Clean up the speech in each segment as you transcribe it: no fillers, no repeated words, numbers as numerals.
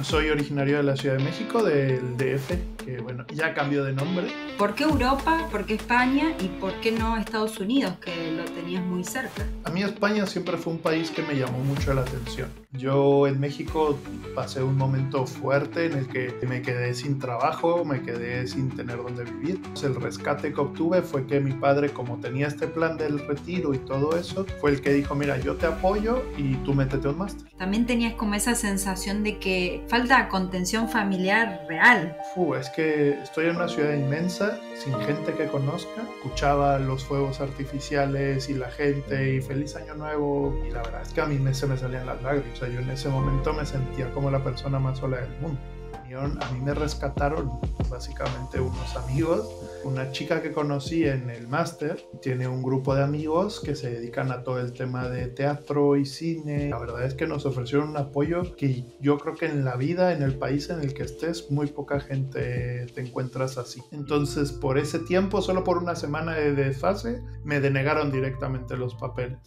Soy originario de la Ciudad de México, del DF, que bueno, ya cambió de nombre. ¿Por qué Europa? ¿Por qué España? ¿Y por qué no Estados Unidos, que lo tenías muy cerca? A mí España siempre fue un país que me llamó mucho la atención. Yo en México pasé un momento fuerte en el que me quedé sin trabajo, me quedé sin tener dónde vivir. El rescate que obtuve fue que mi padre, como tenía este plan del retiro y todo eso, fue el que dijo, mira, yo te apoyo y tú métete a un máster. También tenías como esa sensación de que falta contención familiar real. Es que estoy en una ciudad inmensa, sin gente que conozca. Escuchaba los fuegos artificiales y la gente y feliz año nuevo. Y la verdad es que a mí se me salían las lágrimas. O sea, yo en ese momento me sentía como la persona más sola del mundo. A mí me rescataron básicamente unos amigos, una chica que conocí en el máster, tiene un grupo de amigos que se dedican a todo el tema de teatro y cine. La verdad es que nos ofrecieron un apoyo que yo creo que en la vida, en el país en el que estés, muy poca gente te encuentras así. Entonces, por ese tiempo, solo por una semana de desfase, me denegaron directamente los papeles.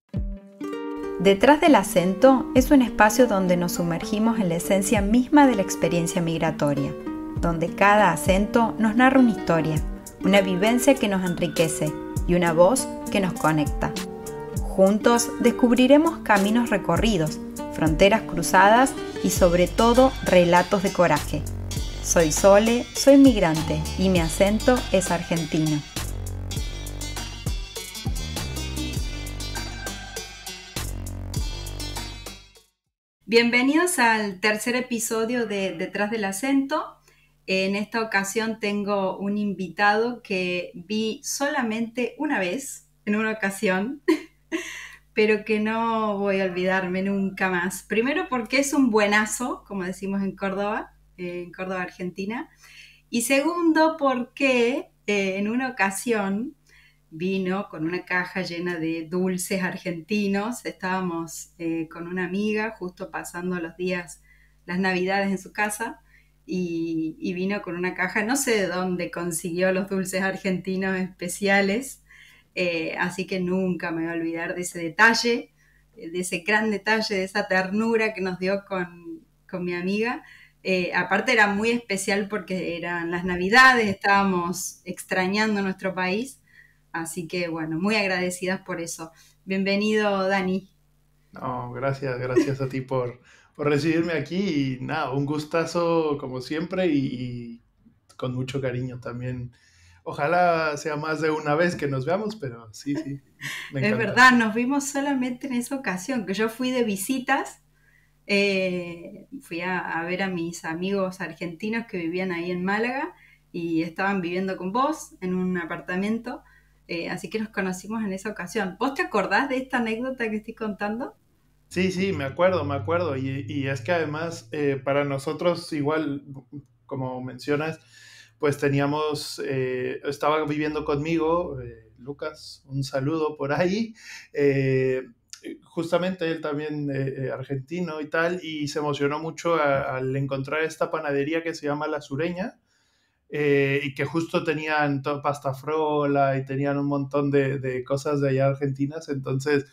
Detrás del acento es un espacio donde nos sumergimos en la esencia misma de la experiencia migratoria, donde cada acento nos narra una historia, una vivencia que nos enriquece y una voz que nos conecta. Juntos descubriremos caminos recorridos, fronteras cruzadas y sobre todo relatos de coraje. Soy Sole, soy migrante y mi acento es argentino. Bienvenidos al tercer episodio de Detrás del acento. En esta ocasión tengo un invitado que vi solamente una vez, en una ocasión, pero que no voy a olvidarme nunca más. Primero porque es un buenazo, como decimos en Córdoba, Argentina. Y segundo porque en una ocasión vino con una caja llena de dulces argentinos. Estábamos con una amiga justo pasando los días, las navidades en su casa, y vino con una caja, no sé de dónde consiguió los dulces argentinos especiales, así que nunca me voy a olvidar de ese detalle, de ese gran detalle, de esa ternura que nos dio con mi amiga. Aparte era muy especial porque eran las navidades, estábamos extrañando nuestro país. Así que bueno, muy agradecidas por eso. Bienvenido, Dani. No, gracias a ti por recibirme aquí y nada, un gustazo como siempre y con mucho cariño también. Ojalá sea más de una vez que nos veamos, pero sí, me Es encanta. verdad, nos vimos solamente en esa ocasión, que yo fui de visitas, fui a ver a mis amigos argentinos que vivían ahí en Málaga y estaban viviendo con vos en un apartamento. Así que nos conocimos en esa ocasión. ¿Vos te acordás de esta anécdota que estoy contando? Sí, me acuerdo. Y es que además para nosotros igual, como mencionas, pues estaba viviendo conmigo, Lucas, un saludo por ahí, justamente él también argentino y tal, y se emocionó mucho al encontrar esta panadería que se llama La Sureña, y que justo tenían pasta frola y tenían un montón de cosas de allá argentinas, entonces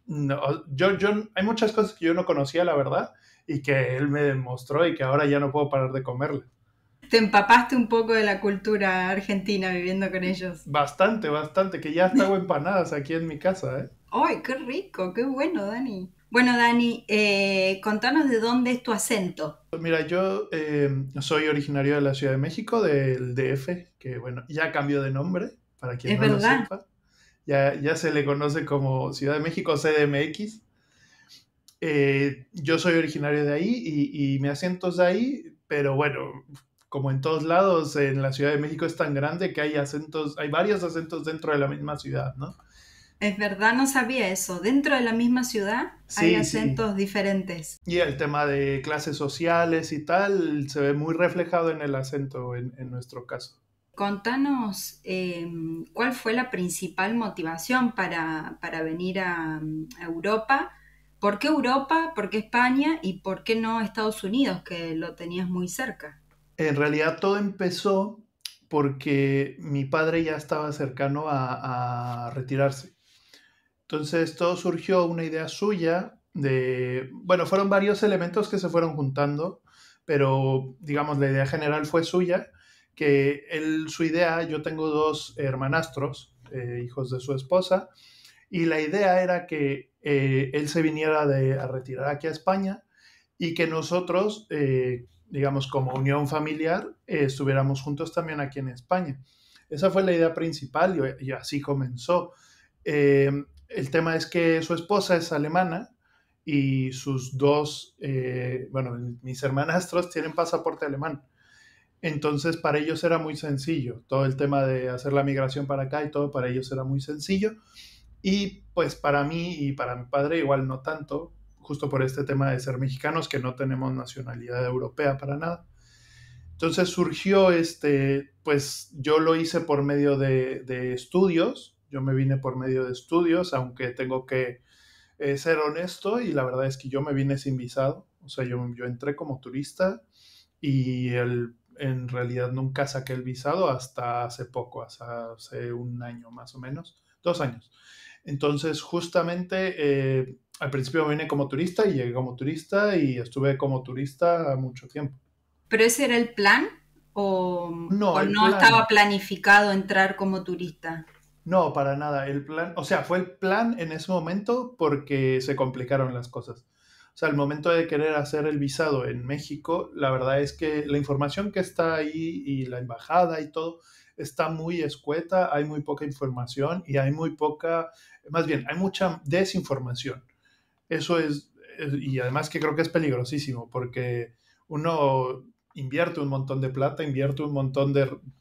no, hay muchas cosas que yo no conocía, la verdad, y que él me demostró y que ahora ya no puedo parar de comerle. Te empapaste un poco de la cultura argentina viviendo con ellos. Bastante, que ya hasta hago empanadas aquí en mi casa, ¿eh? ¡Ay, qué rico! ¡Qué bueno, Dani! Bueno, Dani, contanos de dónde es tu acento. Mira, yo soy originario de la Ciudad de México, del DF, que bueno, ya cambió de nombre, para quien ¿Es no lo verdad? sepa. Ya se le conoce como Ciudad de México CDMX. Yo soy originario de ahí y mi acento es de ahí, pero bueno, como en todos lados, en la Ciudad de México es tan grande que hay varios acentos dentro de la misma ciudad, ¿no? Es verdad, no sabía eso. Dentro de la misma ciudad hay Sí. acentos diferentes. Y el tema de clases sociales y tal se ve muy reflejado en el acento en nuestro caso. Contanos cuál fue la principal motivación para venir a Europa. ¿Por qué Europa? ¿Por qué España? ¿Y por qué no Estados Unidos, que lo tenías muy cerca? En realidad todo empezó porque mi padre ya estaba cercano a retirarse. Entonces todo surgió una idea suya bueno, fueron varios elementos que se fueron juntando. pero digamos la idea general fue suya, que su idea, yo tengo dos hermanastros, hijos de su esposa, y la idea era que él se viniera a retirar aquí a España y que nosotros, digamos, como unión familiar, estuviéramos juntos también aquí en España. Esa fue la idea principal y así comenzó. Eh, el tema es que su esposa es alemana y sus dos, bueno, mis hermanastros tienen pasaporte alemán. Entonces, para ellos era muy sencillo. Todo el tema de hacer la migración para acá y todo, para ellos era muy sencillo. Y pues para mí y para mi padre igual no tanto, justo por este tema de ser mexicanos, que no tenemos nacionalidad europea para nada. Entonces surgió pues yo lo hice por medio de estudios, yo me vine por medio de estudios, aunque tengo que ser honesto y la verdad es que yo me vine sin visado, o sea, yo entré como turista y en realidad nunca saqué el visado hasta hace poco, hasta hace un año más o menos, 2 años. Entonces, justamente al principio me vine como turista y llegué como turista y estuve como turista mucho tiempo. ¿Pero ese era el plan No, o el no estaba plan, planificado entrar como turista? no, para nada. El plan, o sea, fue el plan en ese momento porque se complicaron las cosas. O sea, al momento de querer hacer el visado en México, la verdad es que la información que está ahí y la embajada y todo está muy escueta, hay muy poca información y hay muy poca, más bien, hay mucha desinformación. Eso y además que creo que es peligrosísimo porque uno invierte un montón de plata, invierte un montón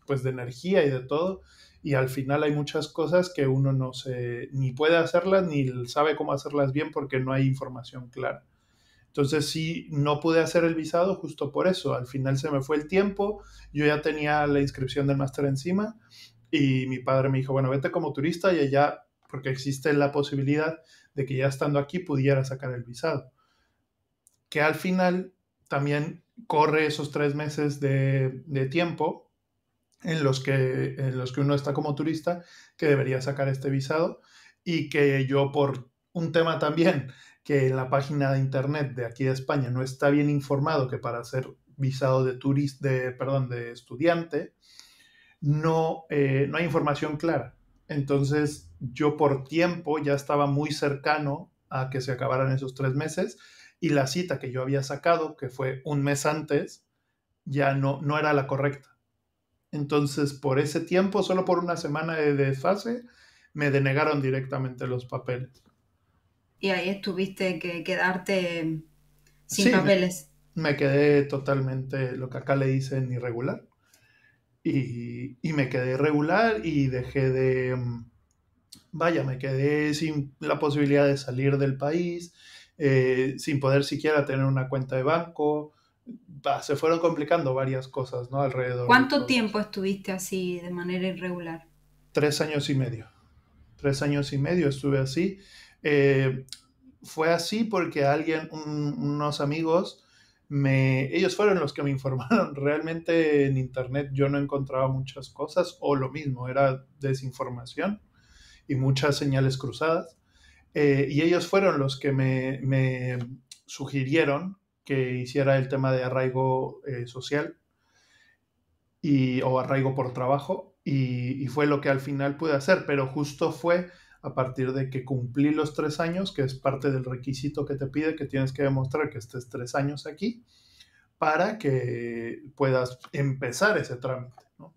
pues, de energía y de todo, y al final hay muchas cosas que uno no se, ni puede hacerlas, ni sabe cómo hacerlas bien porque no hay información clara. Entonces sí, no pude hacer el visado justo por eso. Al final se me fue el tiempo, yo ya tenía la inscripción del máster encima y mi padre me dijo, bueno, vete como turista y allá, porque existe la posibilidad de que ya estando aquí pudiera sacar el visado. Que al final también corre esos 3 meses de tiempo en los que uno está como turista, que debería sacar este visado y que yo por un tema también que en la página de internet de aquí de España no está bien informado que para hacer visado perdón, de estudiante no hay información clara. Entonces yo por tiempo ya estaba muy cercano a que se acabaran esos 3 meses y la cita que yo había sacado, que fue un mes antes, ya no era la correcta. Entonces, por ese tiempo, solo por una semana de desfase, me denegaron directamente los papeles. Y ahí estuviste que quedarte sin Sí, papeles. me quedé totalmente, lo que acá le dicen, irregular. Y me quedé irregular y dejé vaya, me quedé sin la posibilidad de salir del país, sin poder siquiera tener una cuenta de banco. Se fueron complicando varias cosas, ¿no? Alrededor de ¿Cuánto todo tiempo eso. estuviste así de manera irregular? 3 años y medio. 3 años y medio estuve así. Eh, Fue así porque unos amigos, ellos fueron los que me informaron. Realmente en internet yo no encontraba muchas cosas, o lo mismo, era desinformación y muchas señales cruzadas. Y ellos fueron los que me sugirieron que hiciera el tema de arraigo social o arraigo por trabajo y fue lo que al final pude hacer, pero justo fue a partir de que cumplí los 3 años, que es parte del requisito que te pide, que tienes que demostrar que estés 3 años aquí para que puedas empezar ese trámite, ¿no?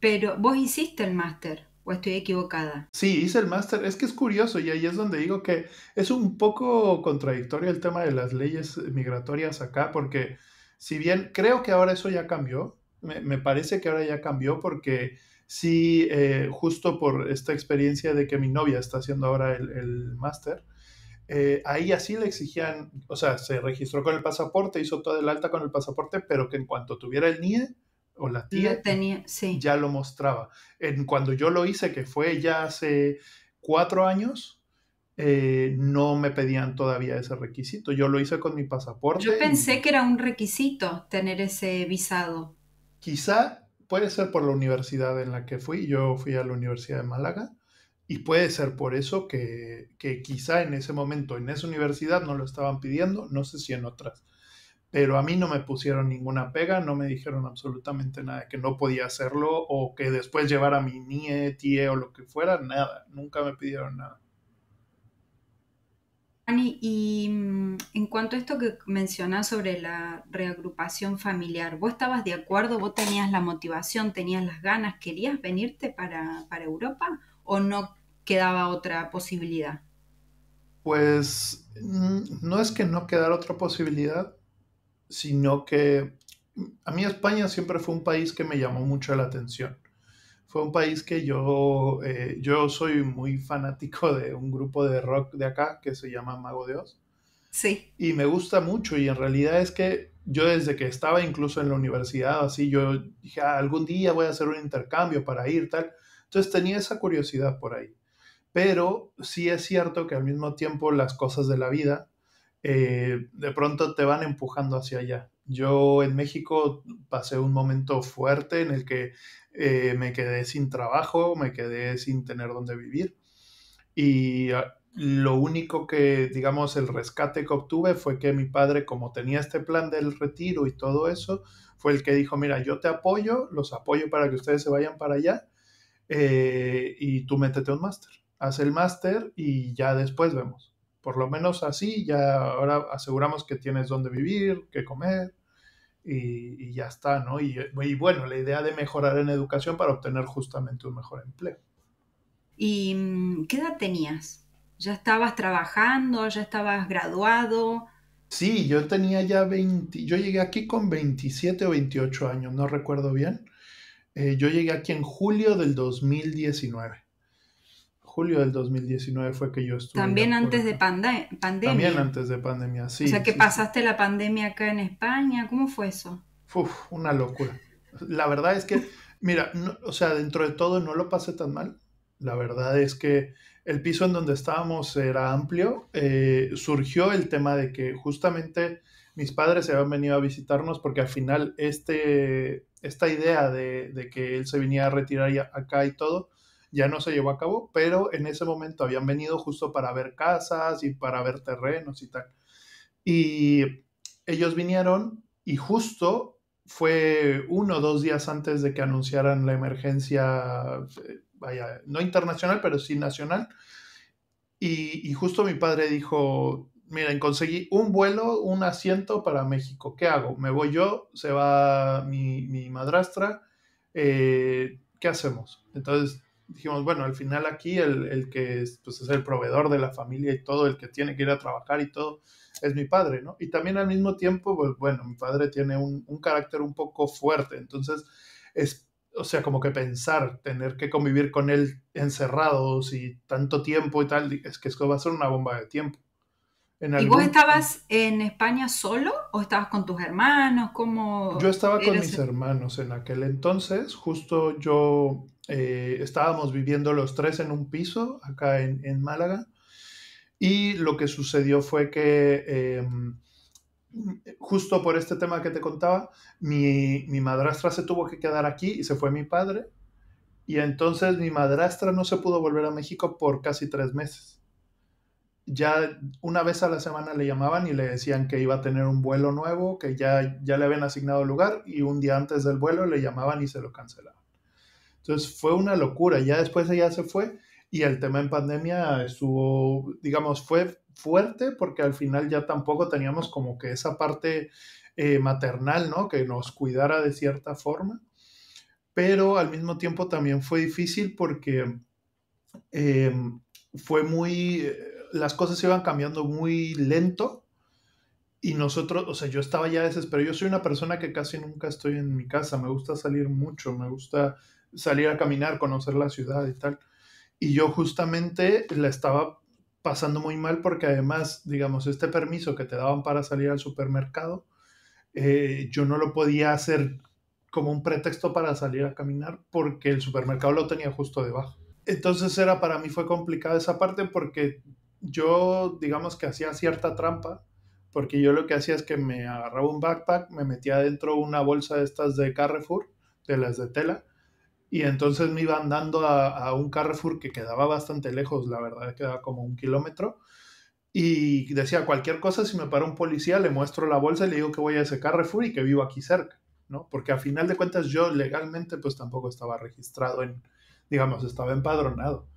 Pero vos hiciste el máster, o estoy equivocada. Sí, hice el máster. Es que es curioso y ahí es donde digo que es un poco contradictorio el tema de las leyes migratorias acá, porque si bien creo que ahora eso ya cambió, me parece que ahora ya cambió porque sí, justo por esta experiencia de que mi novia está haciendo ahora el máster, ahí así le exigían, o sea, se registró con el pasaporte, hizo toda el alta con el pasaporte, pero que en cuanto tuviera el NIE o la Lo TIE, tenía, sí. ya lo mostraba. Cuando yo lo hice, que fue ya hace 4 años, no me pedían todavía ese requisito. Yo lo hice con mi Yo pasaporte pensé y que era un requisito tener ese visado. quizá puede ser por la universidad en la que fui. Yo fui a la Universidad de Málaga y puede ser por eso que quizá en ese momento, en esa universidad no lo estaban pidiendo, no sé si en otras. pero a mí no me pusieron ninguna pega, no me dijeron absolutamente nada, que no podía hacerlo o que después llevara mi NIE, TIE o lo que fuera, nada, nunca me pidieron nada. Ani, y en cuanto a esto que mencionás sobre la reagrupación familiar, ¿vos estabas de acuerdo? ¿Vos tenías la motivación, tenías las ganas, querías venirte para Europa o no quedaba otra posibilidad? Pues no es que no quedara otra posibilidad, sino que a mí España siempre fue un país que me llamó mucho la atención. Fue un país que yo soy muy fanático de un grupo de rock de acá que se llama Mago de Oz. Sí. Y me gusta mucho y en realidad es que yo desde que estaba incluso en la universidad, así, yo dije, "Ah, algún día voy a hacer un intercambio para ir, tal". Entonces tenía esa curiosidad por ahí. Pero sí es cierto que al mismo tiempo las cosas de la vida de pronto te van empujando hacia allá. Yo en México pasé un momento fuerte en el que me quedé sin trabajo, me quedé sin tener dónde vivir y lo único que, digamos, el rescate que obtuve fue que mi padre, como tenía este plan del retiro y todo eso, fue el que dijo, mira, yo te apoyo, los apoyo para que ustedes se vayan para allá y tú métete un máster. Haz el máster y ya después vemos. Por lo menos así, ya ahora aseguramos que tienes dónde vivir, qué comer y ya está, ¿no? Y bueno, la idea de mejorar en educación para obtener justamente un mejor empleo. ¿Y qué edad tenías? ¿Ya estabas trabajando? ¿Ya estabas graduado? Sí, yo tenía ya 20, yo llegué aquí con 27 o 28 años, no recuerdo bien. Yo llegué aquí en julio del 2019. Julio del 2019 fue que yo estuve ya También por antes de acá. También pandemia. antes de pandemia, O sea, sí, que sí, sí. pasaste la pandemia acá en España. ¿Cómo fue eso? Uf, una locura. La verdad es que, mira, o sea, dentro de todo no lo pasé tan mal. La verdad es que el piso en donde estábamos era amplio. Surgió el tema de que justamente mis padres se habían venido a visitarnos porque al final esta idea de que él se venía a retirar acá y todo ya no se llevó a cabo, pero en ese momento habían venido justo para ver casas y para ver terrenos y tal. Y ellos vinieron y justo fue 1 o 2 días antes de que anunciaran la emergencia, vaya, no internacional, pero sí nacional. Y justo mi padre dijo, miren, conseguí un vuelo, un asiento para México. ¿Qué hago? ¿Me voy yo? ¿Se va mi madrastra? ¿Qué hacemos? Entonces dijimos, bueno, al final aquí el que es, pues, es el proveedor de la familia y todo, el que tiene que ir a trabajar y todo, es mi padre, ¿no? Y también al mismo tiempo, pues bueno, mi padre tiene un carácter un poco fuerte, entonces es, o sea, como que pensar, tener que convivir con él encerrados y tanto tiempo y tal, es que esto va a ser una bomba de tiempo. En ¿Y vos algún, estabas en España solo o estabas con tus hermanos? yo ¿Cómo estaba con era mis ese? hermanos en aquel entonces, justo yo estábamos viviendo los tres en un piso acá en Málaga y lo que sucedió fue que justo por este tema que te contaba, mi madrastra se tuvo que quedar aquí y se fue mi padre. Y entonces mi madrastra no se pudo volver a México por casi 3 meses. Ya una vez a la semana le llamaban y le decían que iba a tener un vuelo nuevo, que ya le habían asignado lugar y un día antes del vuelo le llamaban y se lo cancelaban. Entonces fue una locura. Ya después ella se fue y el tema en pandemia estuvo, digamos, fue fuerte porque al final ya tampoco teníamos como que esa parte maternal, ¿no? Que nos cuidara de cierta forma. Pero al mismo tiempo también fue difícil porque eh, fue muy, las cosas iban cambiando muy lento y nosotros, o sea, yo estaba ya desesperado. Yo soy una persona que casi nunca estoy en mi casa, me gusta salir mucho, me gusta salir a caminar, conocer la ciudad y tal. Y yo justamente la estaba pasando muy mal porque además, digamos, este permiso que te daban para salir al supermercado, yo no lo podía hacer como un pretexto para salir a caminar porque el supermercado lo tenía justo debajo. Entonces era para mí fue complicada esa parte porque yo digamos que hacía cierta trampa porque yo lo que hacía es que me agarraba un backpack, me metía dentro una bolsa de estas de Carrefour, de las de tela, y entonces me iba andando a un Carrefour que quedaba bastante lejos, la verdad, quedaba como 1 kilómetro, Y decía, cualquier cosa, si me para un policía, le muestro la bolsa y le digo que voy a ese Carrefour y que vivo aquí cerca, ¿no? Porque a final de cuentas yo legalmente pues tampoco estaba registrado digamos, estaba empadronado,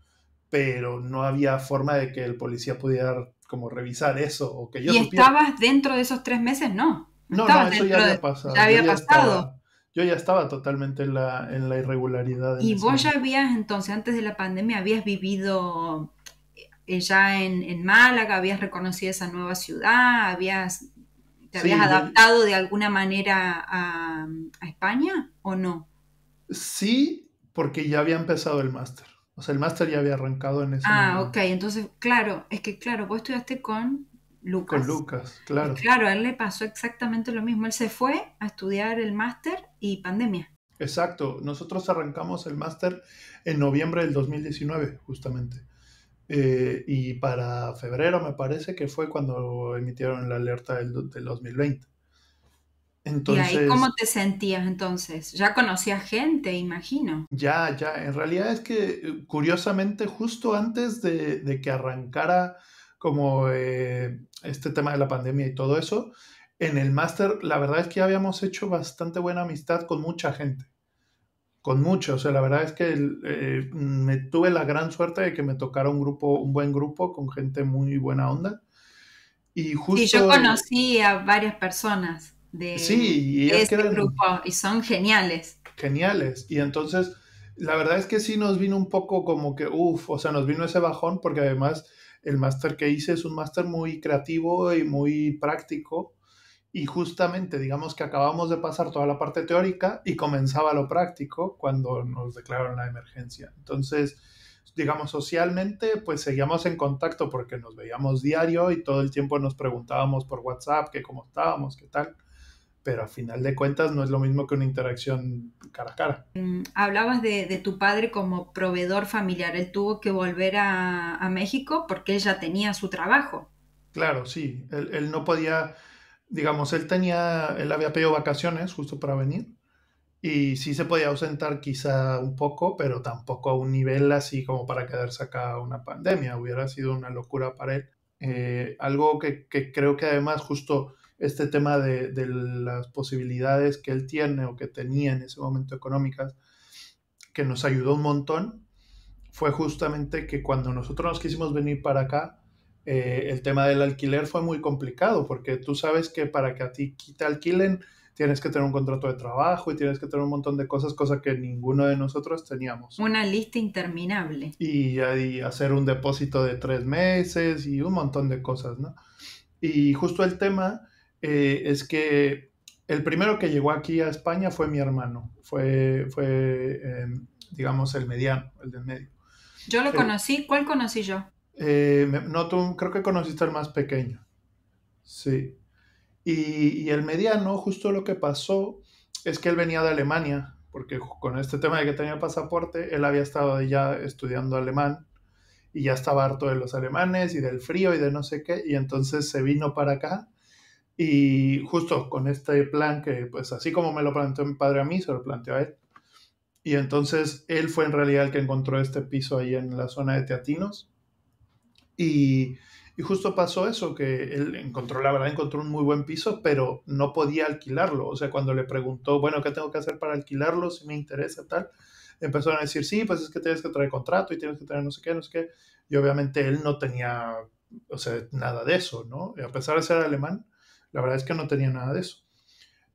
pero no había forma de que el policía pudiera como revisar eso o que yo ¿Y supiera. estabas dentro de esos 3 meses? No, no No, no, estabas eso ya dentro había de... Ya pasado. había pasado. Yo ya estaba totalmente en la irregularidad en ¿Y ese vos ya momento. habías entonces, antes de la pandemia, habías vivido ya en Málaga, habías reconocido esa nueva ciudad, te habías Sí, adaptado de alguna manera a España o no? sí, porque ya había empezado el máster. O sea, el máster ya había arrancado en ese Ah, ok, momento. entonces, claro, es que claro, vos estudiaste con Con Lucas. Lucas, Y claro. claro, a él le pasó exactamente lo mismo. Él se fue a estudiar el máster y pandemia. Exacto. Nosotros arrancamos el máster en noviembre del 2019, justamente. Y para febrero me parece que fue cuando emitieron la alerta del 2020. ¿Y ahí cómo Entonces, te sentías entonces? Ya conocías gente, imagino. en realidad es que curiosamente justo antes de que arrancara como este tema de la pandemia y todo eso, en el máster la verdad es que ya habíamos hecho bastante buena amistad con mucha gente, con muchos, o sea, la verdad es que me tuve la gran suerte de que me tocara un buen grupo con gente muy buena onda y Sí, yo justo, conocí a varias personas sí, y de es que ese eran grupo y son geniales. geniales. Y entonces, la verdad es que sí nos vino un poco como que, uff, o sea, nos vino ese bajón porque además el máster que hice es un máster muy creativo y muy práctico. Y justamente, digamos que acabamos de pasar toda la parte teórica y comenzaba lo práctico cuando nos declararon la emergencia. Entonces, digamos, socialmente, pues seguíamos en contacto porque nos veíamos diario y todo el tiempo nos preguntábamos por WhatsApp que cómo estábamos, qué tal, pero a final de cuentas no es lo mismo que una interacción cara a cara. Hablabas de tu padre como proveedor familiar. Él tuvo que volver a México porque él ya tenía su trabajo. Claro, sí, él no podía, digamos, él había pedido vacaciones justo para venir y sí se podía ausentar quizá un poco, pero tampoco a un nivel así como para quedarse acá una pandemia, hubiera sido una locura para él. Algo que creo que además justo este tema de las posibilidades que él tiene o que tenía en ese momento económicas, que nos ayudó un montón, fue justamente que cuando nosotros nos quisimos venir para acá, el tema del alquiler fue muy complicado, porque tú sabes que para que a ti te alquilen tienes que tener un contrato de trabajo y tienes que tener un montón de cosas, cosa que ninguno de nosotros teníamos. Una lista interminable. Y hacer un depósito de 3 meses y un montón de cosas, ¿no? Y justo el tema es que el primero que llegó aquí a España fue mi hermano, digamos, el mediano, el del medio. Yo lo El, conocí. ¿Cuál conocí yo? no, tú creo que conociste al más pequeño, sí. Y el mediano, justo lo que pasó es que él venía de Alemania, porque con este tema de que tenía pasaporte, él había estado ya estudiando alemán y ya estaba harto de los alemanes y del frío y de no sé qué, y entonces se vino para acá y justo con este plan que, pues así como me lo planteó mi padre a mí, se lo planteó a él. Y entonces él fue en realidad el que encontró este piso ahí en la zona de Teatinos. Y, y justo pasó eso, que él encontró, la verdad, encontró un muy buen piso, pero no podía alquilarlo. O sea, cuando le preguntó, bueno, ¿qué tengo que hacer para alquilarlo? Si me interesa, tal. Empezaron a decir, sí, pues es que tienes que traer contrato y tienes que tener no sé qué, no sé qué. Y obviamente él no tenía, o sea, nada de eso, ¿no? Y a pesar de ser alemán, la verdad es que no tenía nada de eso.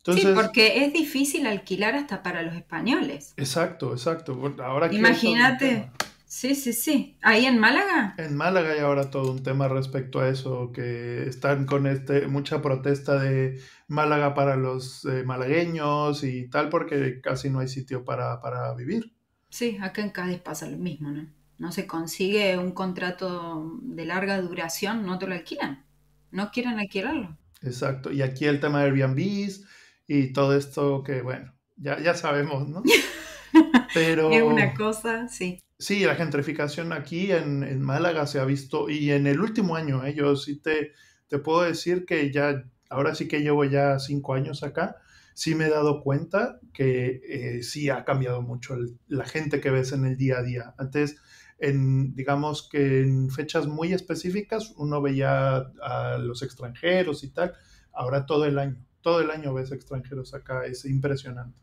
Sí, Entonces, porque es difícil alquilar hasta para los españoles. exacto, exacto. Bueno, ahora aquí hay todo un Imagínate. tema. Sí, sí, sí. Ahí en Málaga. En Málaga hay ahora todo un tema respecto a eso, que están con mucha protesta de Málaga para los malagueños y tal, porque casi no hay sitio para vivir. Sí, acá en Cádiz pasa lo mismo, ¿no? No se consigue un contrato de larga duración, no te lo alquilan. No quieren alquilarlo. Exacto. Y aquí el tema de Airbnbs y todo esto que, bueno, ya sabemos, ¿no? Es una Pero cosa, sí. sí, la gentrificación aquí en Málaga se ha visto, y en el último año, yo sí te puedo decir que ya, ahora sí que llevo ya 5 años acá, sí me he dado cuenta que sí ha cambiado mucho la gente que ves en el día a día. Antes digamos que en fechas muy específicas uno veía a los extranjeros y tal. Ahora todo el año ves extranjeros acá, es impresionante.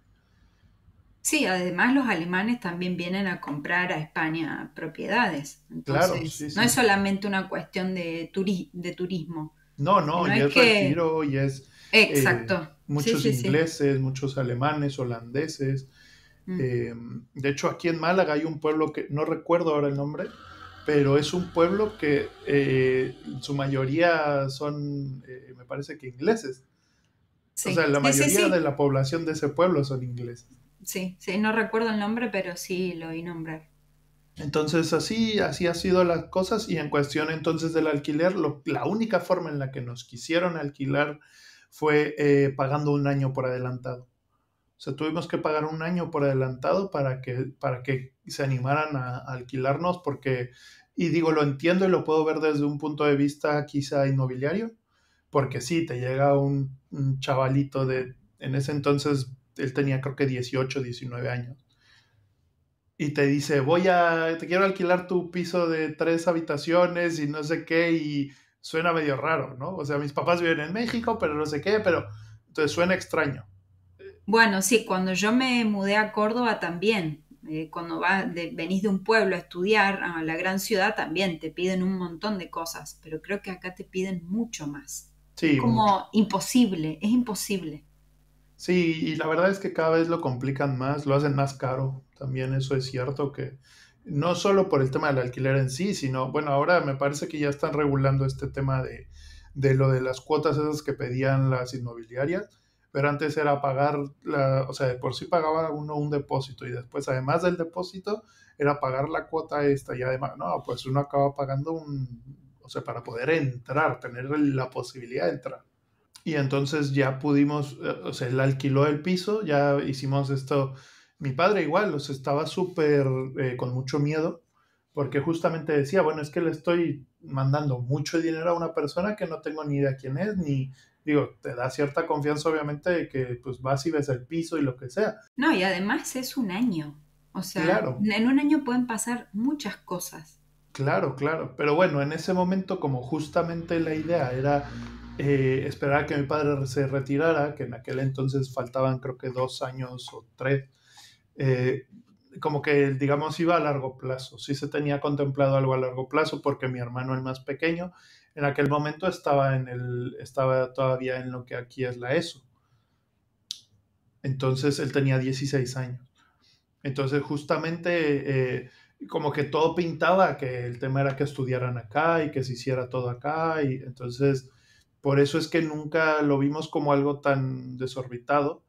Sí, además los alemanes también vienen a comprar a España propiedades, Claro, sí, entonces no es sí. solamente una cuestión de, de turismo, No, no, sino y es es que... retiro, y es Exacto, sí, muchos sí, sí. ingleses, muchos alemanes, holandeses. Mm. De hecho, aquí en Málaga hay un pueblo que no recuerdo ahora el nombre, pero es un pueblo que su mayoría son, me parece que ingleses. O sea, Sí, la sí, sí, mayoría de sí, la población de ese pueblo son ingleses. sí, sí, no recuerdo el nombre, pero sí lo oí nombrar. Entonces, así ha sido las cosas, y en cuestión entonces del alquiler, la única forma en la que nos quisieron alquilar fue pagando un año por adelantado. O sea, tuvimos que pagar un año por adelantado para que se animaran a alquilarnos, porque, y digo, lo entiendo y lo puedo ver desde un punto de vista quizá inmobiliario, porque sí, te llega un chavalito en ese entonces, él tenía creo que 18, 19 años, y te dice, te quiero alquilar tu piso de 3 habitaciones y no sé qué, y suena medio raro, ¿no? O sea, mis papás viven en México, pero no sé qué, pero entonces suena extraño. Bueno, sí, cuando yo me mudé a Córdoba también, cuando venís de un pueblo a estudiar a la gran ciudad también te piden un montón de cosas, pero creo que acá te piden mucho más. Es Sí, mucho. como imposible, es imposible. Sí, y la verdad es que cada vez lo complican más, lo hacen más caro. También eso es cierto, que no solo por el tema del alquiler en sí, sino, bueno, ahora me parece que ya están regulando este tema de lo de las cuotas esas que pedían las inmobiliarias, pero antes era pagar, o sea, de por sí pagaba uno un depósito, y después, además del depósito, era pagar la cuota esta, y además, no, pues uno acaba pagando o sea, para poder entrar, tener la posibilidad de entrar. Y entonces ya pudimos, o sea, él alquiló el piso, ya hicimos esto. Mi padre igual, o sea, estaba súper con mucho miedo, porque justamente decía, bueno, es que le estoy mandando mucho dinero a una persona que no tengo ni idea quién es, ni, digo, te da cierta confianza obviamente de que pues vas y ves el piso y lo que sea. No, y además es un año. O sea, Claro, en un año pueden pasar muchas cosas. claro, claro. Pero bueno, en ese momento, como justamente la idea era esperar a que mi padre se retirara, que en aquel entonces faltaban creo que 2 años o 3, eh, como que, digamos, iba a largo plazo. Sí se tenía contemplado algo a largo plazo, porque mi hermano, el más pequeño, en aquel momento estaba todavía en lo que aquí es la ESO. Entonces él tenía 16 años. Entonces justamente como que todo pintaba que el tema era que estudiaran acá y que se hiciera todo acá, y entonces por eso es que nunca lo vimos como algo tan desorbitado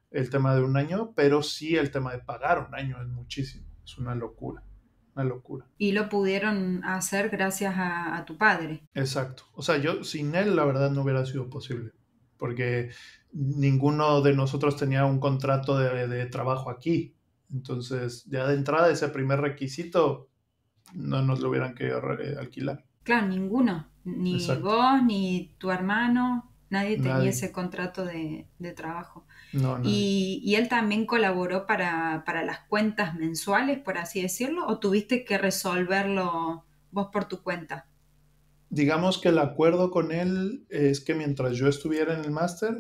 el tema de un año, pero sí el tema de pagar un año es muchísimo, es una locura. Y lo pudieron hacer gracias a tu padre. Exacto. O sea, yo sin él la verdad no hubiera sido posible, porque ninguno de nosotros tenía un contrato de trabajo aquí. Entonces, ya de entrada ese primer requisito no nos lo hubieran querido alquilar. Claro, ninguno, ni Exacto. vos, ni tu hermano, nadie tenía Nadie. ese contrato de trabajo. No, nadie. Y él también colaboró para las cuentas mensuales, por así decirlo, o tuviste que resolverlo vos por tu cuenta. Digamos que el acuerdo con él es que mientras yo estudiara en el máster,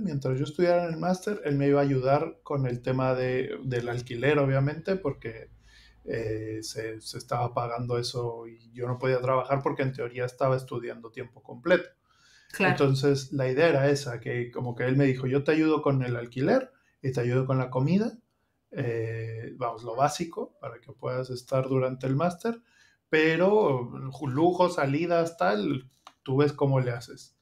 él me iba a ayudar con el tema del alquiler, obviamente, porque se estaba pagando eso y yo no podía trabajar porque en teoría estaba estudiando tiempo completo. Claro. Entonces la idea era esa, que como que él me dijo, yo te ayudo con el alquiler y te ayudo con la comida, vamos, lo básico para que puedas estar durante el máster, pero lujos, salidas, tal, tú ves cómo le haces.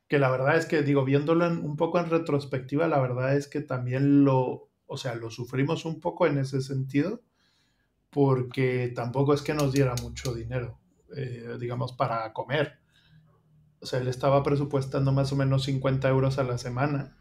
Que la verdad es que, digo, viéndolo un poco en retrospectiva, la verdad es que también o sea, lo sufrimos un poco en ese sentido, porque tampoco es que nos diera mucho dinero, digamos, para comer. O sea, él estaba presupuestando más o menos 50 euros a la semana.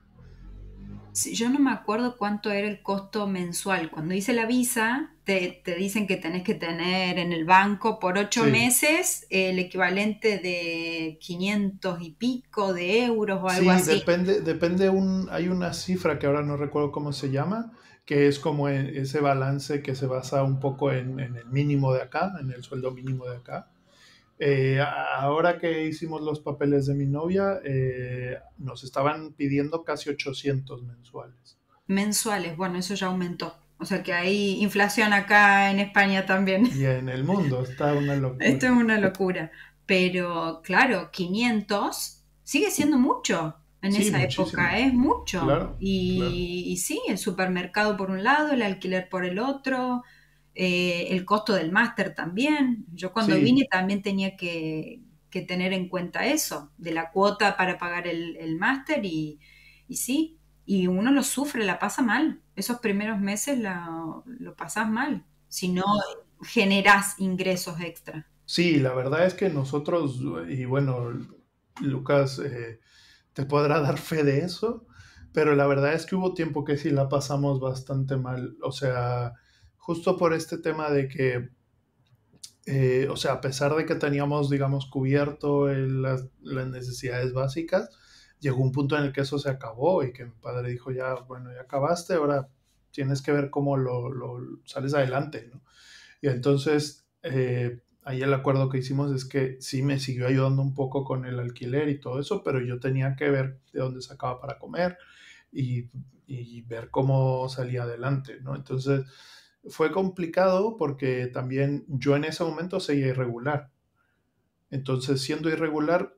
Sí, yo no me acuerdo cuánto era el costo mensual. Cuando hice la visa, te dicen que tenés que tener en el banco por ocho Sí, meses el equivalente de 500 y pico de euros o algo sí, así. depende hay una cifra que ahora no recuerdo cómo se llama, que es como ese balance que se basa un poco en el mínimo de acá, en el sueldo mínimo de acá. Ahora que hicimos los papeles de mi novia, nos estaban pidiendo casi 800 mensuales. Mensuales, bueno, eso ya aumentó. O sea que hay inflación acá en España también. Y en el mundo está una Esto locura. es una locura. Pero claro, 500 sigue siendo mucho en Sí, esa época, muchísimo. es mucho. Claro, claro. Y sí, el supermercado por un lado, el alquiler por el otro, el costo del máster también. Yo cuando Sí, vine también tenía que tener en cuenta eso, de la cuota para pagar el máster y sí, y uno lo sufre, la pasa mal. Esos primeros meses lo pasas mal, si no generás ingresos extra. sí, la verdad es que nosotros, y bueno, Lucas te podrá dar fe de eso, pero la verdad es que hubo tiempo que sí la pasamos bastante mal. O sea, justo por este tema de que, o sea, a pesar de que teníamos, digamos, cubierto las necesidades básicas, llegó un punto en el que eso se acabó y que mi padre dijo, ya, bueno, ya acabaste, ahora tienes que ver cómo lo sales adelante, ¿no? Y entonces, ahí el acuerdo que hicimos es que sí me siguió ayudando un poco con el alquiler y todo eso, pero yo tenía que ver de dónde sacaba para comer y, y ver cómo salía adelante, ¿no? Entonces, fue complicado porque también yo en ese momento seguía irregular. Entonces, siendo irregular,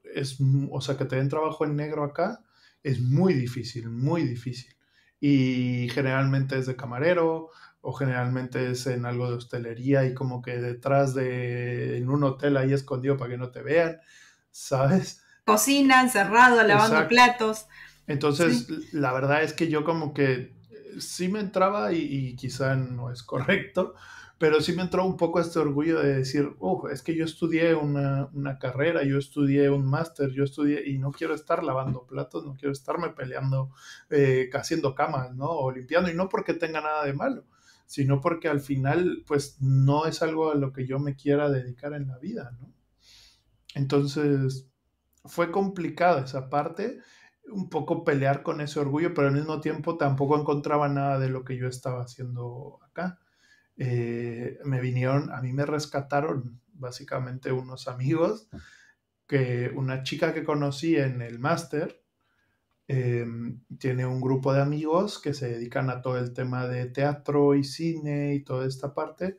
o sea, que te den trabajo en negro acá es muy difícil, muy difícil. Y generalmente es de camarero o generalmente es en algo de hostelería y como que detrás en un hotel ahí escondido para que no te vean, ¿sabes? Cocina, encerrado, lavando Exacto. platos. Entonces, Sí. la verdad es que yo como que sí me entraba y quizá no es correcto, pero sí me entró un poco este orgullo de decir, es que yo estudié una carrera, yo estudié un máster, yo estudié y no quiero estar lavando platos, no quiero estarme peleando, haciendo camas, ¿no? O limpiando, y no porque tenga nada de malo, sino porque al final, pues, no es algo a lo que yo me quiera dedicar en la vida, ¿no? Entonces, fue complicada esa parte, un poco pelear con ese orgullo, pero al mismo tiempo tampoco encontraba nada de lo que yo estaba haciendo acá. A mí me rescataron básicamente unos amigos, que una chica que conocí en el máster eh, tiene un grupo de amigos que se dedican a todo el tema de teatro y cine y toda esta parte,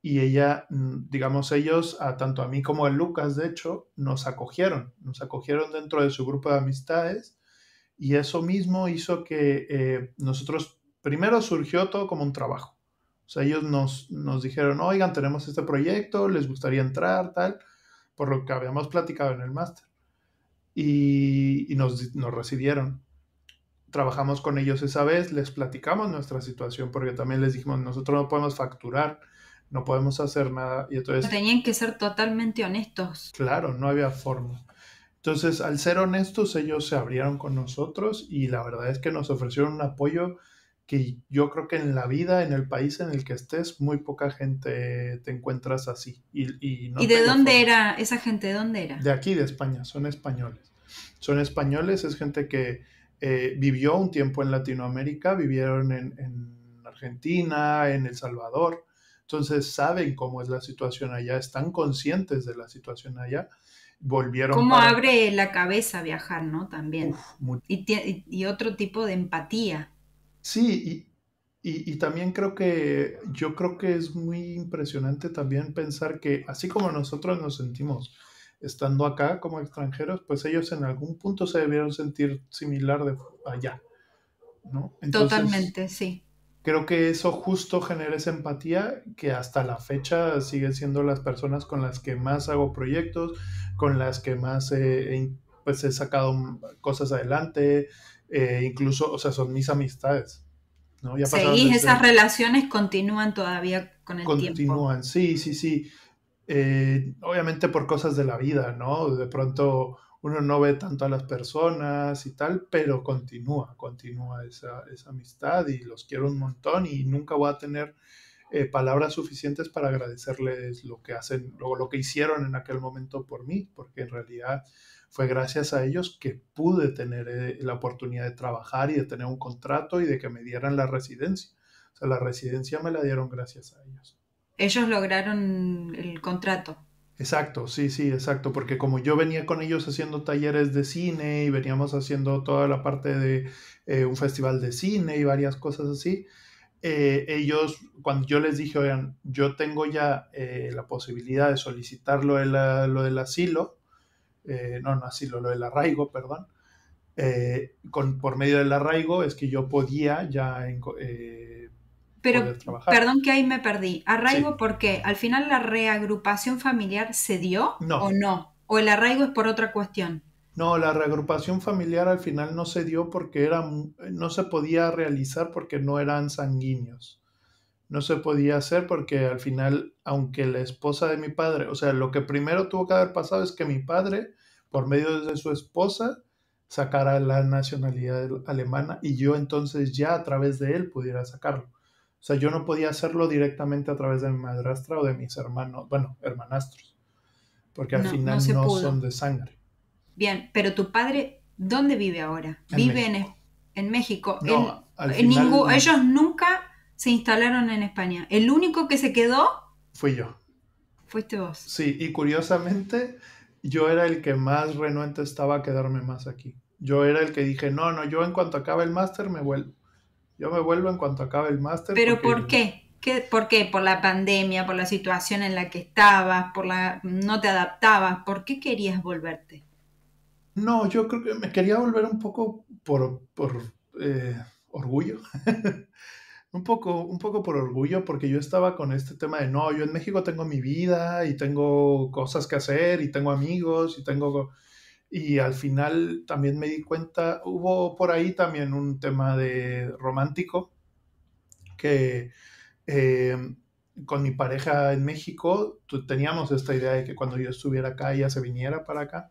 y ella, digamos, ellos, tanto a mí como a Lucas, de hecho, nos acogieron dentro de su grupo de amistades, y eso mismo hizo que nosotros, primero surgió todo como un trabajo. O sea, ellos nos dijeron, oigan, tenemos este proyecto, les gustaría entrar, tal, por lo que habíamos platicado en el máster. Y nos recibieron. Trabajamos con ellos esa vez, les platicamos nuestra situación, porque también les dijimos, nosotros no podemos facturar, no podemos hacer nada. Y entonces, Tenían que ser totalmente honestos. claro, no había forma. Entonces, al ser honestos, ellos se abrieron con nosotros y la verdad es que nos ofrecieron un apoyo que yo creo que en la vida, en el país en el que estés, muy poca gente te encuentras así. Y ¿Y no de tengo dónde forma. era esa gente? ¿De dónde De era? aquí, de España, son españoles. Son españoles, es gente que vivió un tiempo en Latinoamérica, vivieron en Argentina, en El Salvador. Entonces saben cómo es la situación allá, están conscientes de la situación allá, volvieron ¿Cómo para... abre la cabeza viajar, no? También. Uf, Y otro tipo de empatía. sí, y también yo creo que es muy impresionante también pensar que así como nosotros nos sentimos estando acá como extranjeros, pues ellos en algún punto se debieron sentir similar de allá, ¿no? Entonces, Totalmente, sí. creo que eso justo genera esa empatía que hasta la fecha siguen siendo las personas con las que más hago proyectos, con las que más pues he sacado cosas adelante, incluso, o sea, son mis amistades, ¿no? Ya pasaron de Seguís, esas ser, relaciones continúan todavía con el tiempo. continúan, sí, sí, sí. Obviamente por cosas de la vida, ¿no? De pronto uno no ve tanto a las personas y tal, pero continúa esa amistad y los quiero un montón y nunca voy a tener palabras suficientes para agradecerles lo que hacen, lo que hicieron en aquel momento por mí, porque en realidad fue gracias a ellos que pude tener la oportunidad de trabajar y de tener un contrato y de que me dieran la residencia. O sea, la residencia me la dieron gracias a ellos. Ellos lograron el contrato. Exacto, sí, sí, exacto, porque como yo venía con ellos haciendo talleres de cine y veníamos haciendo toda la parte de un festival de cine y varias cosas así, ellos, cuando yo les dije, oigan, yo tengo ya la posibilidad de solicitar lo del asilo, no asilo, lo del arraigo, perdón, por medio del arraigo es que yo podía ya Pero, poder trabajar. perdón que ahí me perdí. Arraigo, Sí, ¿por qué? ¿Al final la reagrupación familiar se dio o no, no? ¿O el arraigo es por otra cuestión? no, la reagrupación familiar al final no se dio porque no se podía realizar porque no eran sanguíneos. No se podía hacer porque al final, aunque la esposa de mi padre, o sea, lo que primero tuvo que haber pasado es que mi padre, por medio de su esposa, sacara la nacionalidad alemana y yo entonces ya a través de él pudiera sacarlo. O sea, yo no podía hacerlo directamente a través de mi madrastra o de mis hermanos, bueno, hermanastros, porque al No, no final se no son pudo. de sangre. Bien, pero tu padre, ¿dónde vive ahora? En Vive México. en México. No, al final Ellos nunca se instalaron en España. El único que se quedó fui yo. fuiste vos. Sí, y curiosamente yo era el que más renuente estaba a quedarme más aquí. Yo era el que dije, no, no, yo en cuanto acabe el máster me vuelvo. Yo me vuelvo en cuanto acabe el máster ¿Pero por porque... qué? ¿Por qué? ¿Por la pandemia? ¿Por la situación en la que estabas? ¿No te adaptabas? ¿Por qué querías volverte? No, yo creo que me quería volver un poco por orgullo. Un poco por orgullo, porque yo estaba con este tema de, no, yo en México tengo mi vida y tengo cosas que hacer y tengo amigos y tengo... Y al final también me di cuenta, hubo por ahí también un tema de romántico, que con mi pareja en México teníamos esta idea de que cuando yo estuviera acá, ella se viniera para acá.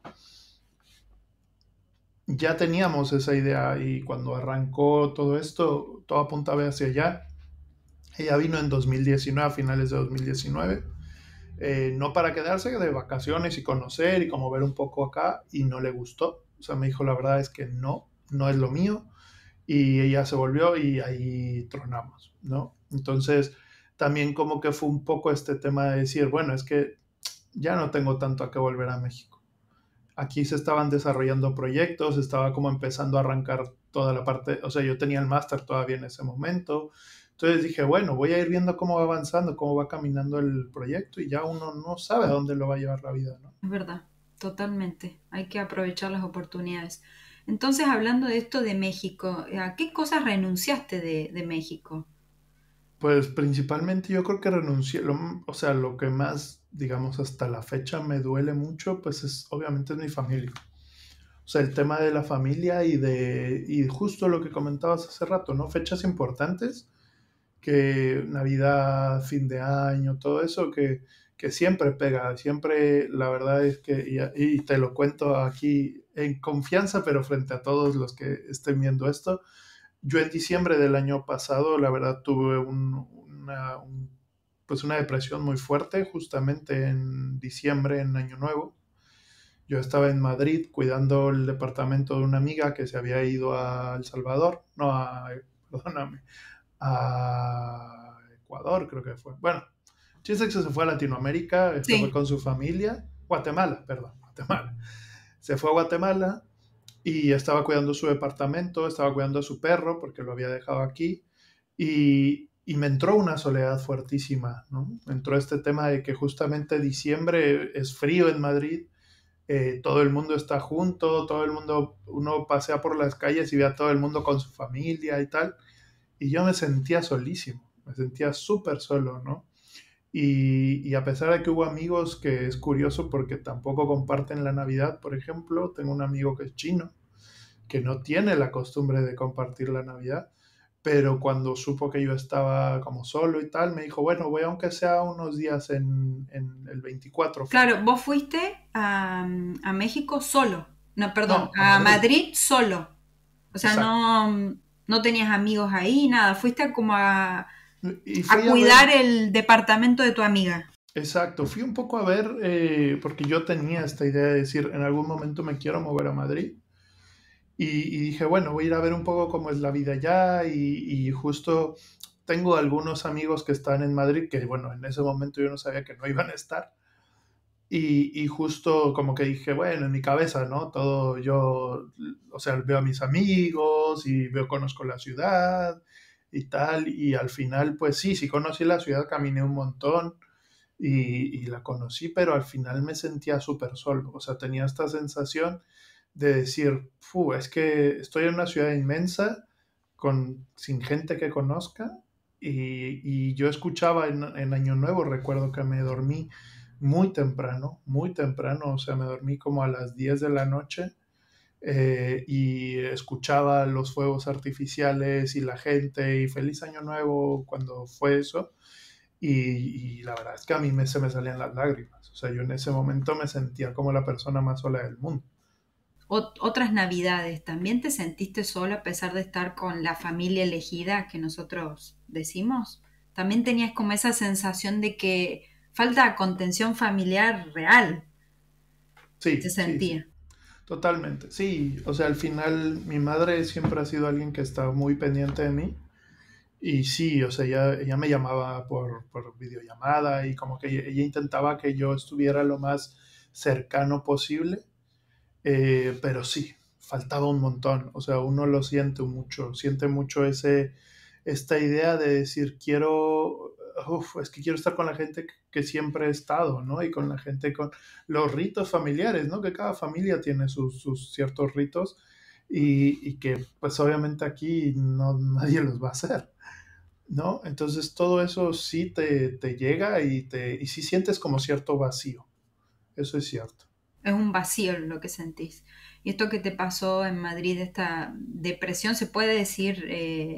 Ya teníamos esa idea y cuando arrancó todo esto, todo apuntaba hacia allá. Ella vino en 2019, a finales de 2019, no para quedarse de vacaciones y conocer y como ver un poco acá, y no le gustó. O sea, me dijo, la verdad es que no, no es lo mío. Y ella se volvió y ahí tronamos, ¿no? Entonces, también como que fue un poco este tema de decir, bueno, es que ya no tengo tanto a qué volver a México. Aquí se estaban desarrollando proyectos, estaba como empezando a arrancar toda la parte, o sea, yo tenía el máster todavía en ese momento. Entonces dije, bueno, voy a ir viendo cómo va avanzando, cómo va caminando el proyecto y ya uno no sabe a dónde lo va a llevar la vida, ¿no? Es verdad, totalmente. Hay que aprovechar las oportunidades. Entonces, hablando de esto de México, ¿a qué cosas renunciaste de México? Pues principalmente yo creo que renuncié, o sea, lo que más, digamos, hasta la fecha me duele mucho, pues es obviamente es mi familia. O sea, el tema de la familia y justo lo que comentabas hace rato, ¿no? Fechas importantes, que Navidad, fin de año, todo eso que siempre pega, siempre la verdad es que, y te lo cuento aquí en confianza, pero frente a todos los que estén viendo esto, yo en diciembre del año pasado, la verdad, tuve pues una depresión muy fuerte, justamente en diciembre, en Año Nuevo. Yo estaba en Madrid cuidando el departamento de una amiga que se había ido a El Salvador, no a, perdóname, a Ecuador creo que fue. Bueno, chiste que se fue a Latinoamérica, se fue Sí. con su familia, Guatemala, perdón, Guatemala. Se fue a Guatemala y estaba cuidando su departamento, estaba cuidando a su perro porque lo había dejado aquí y me entró una soledad fuertísima, ¿no? Me entró este tema de que justamente diciembre es frío en Madrid, todo el mundo está junto, todo el mundo, uno pasea por las calles y ve a todo el mundo con su familia y tal, y yo me sentía solísimo, me sentía súper solo, ¿no? Y a pesar de que hubo amigos que es curioso porque tampoco comparten la Navidad, por ejemplo, tengo un amigo que es chino, que no tiene la costumbre de compartir la Navidad, pero cuando supo que yo estaba como solo y tal, me dijo, bueno, voy aunque sea unos días en el 24 fue. Claro, vos fuiste a México solo. No, perdón, No, a a Madrid. Madrid solo. O sea, Exacto. no tenías amigos ahí, nada. Fuiste como Y a fui a cuidar ver, el departamento de tu amiga. exacto, fui un poco a ver, porque yo tenía esta idea de decir, en algún momento me quiero mover a Madrid. Y dije, bueno, voy a ir a ver un poco cómo es la vida allá y justo tengo algunos amigos que están en Madrid que, bueno, en ese momento yo no sabía que no iban a estar. Y justo como que dije, bueno, en mi cabeza, ¿no? Todo yo, o sea, veo a mis amigos y veo, conozco la ciudad y tal. Y al final, pues sí, sí conocí la ciudad, caminé un montón y la conocí, pero al final me sentía súper solo. O sea, tenía esta sensación de decir, es que estoy en una ciudad inmensa, sin gente que conozca, y yo escuchaba en Año Nuevo, recuerdo que me dormí muy temprano, o sea, me dormí como a las 10 de la noche, y escuchaba los fuegos artificiales y la gente y feliz año nuevo cuando fue eso. Y la verdad es que a mí se me salían las lágrimas. O sea, yo en ese momento me sentía como la persona más sola del mundo. Otras navidades, ¿también te sentiste solo a pesar de estar con la familia elegida que nosotros decimos? ¿También tenías como esa sensación de que falta contención familiar real? Se Sí, sí, sí, sentía. totalmente. Sí, o sea, al final mi madre siempre ha sido alguien que está muy pendiente de mí. Y sí, o sea, ella me llamaba por videollamada y como que ella intentaba que yo estuviera lo más cercano posible. Pero sí, faltaba un montón. O sea, uno lo siente mucho esta idea de decir, es que quiero estar con la gente que siempre he estado, ¿no? Y con la gente, con los ritos familiares, ¿no? Que cada familia tiene sus ciertos ritos y que pues obviamente aquí no, nadie los va a hacer, ¿no? Entonces todo eso sí te llega y sí sientes como cierto vacío. Eso es cierto. Es un vacío lo que sentís. Y esto que te pasó en Madrid, esta depresión, se puede decir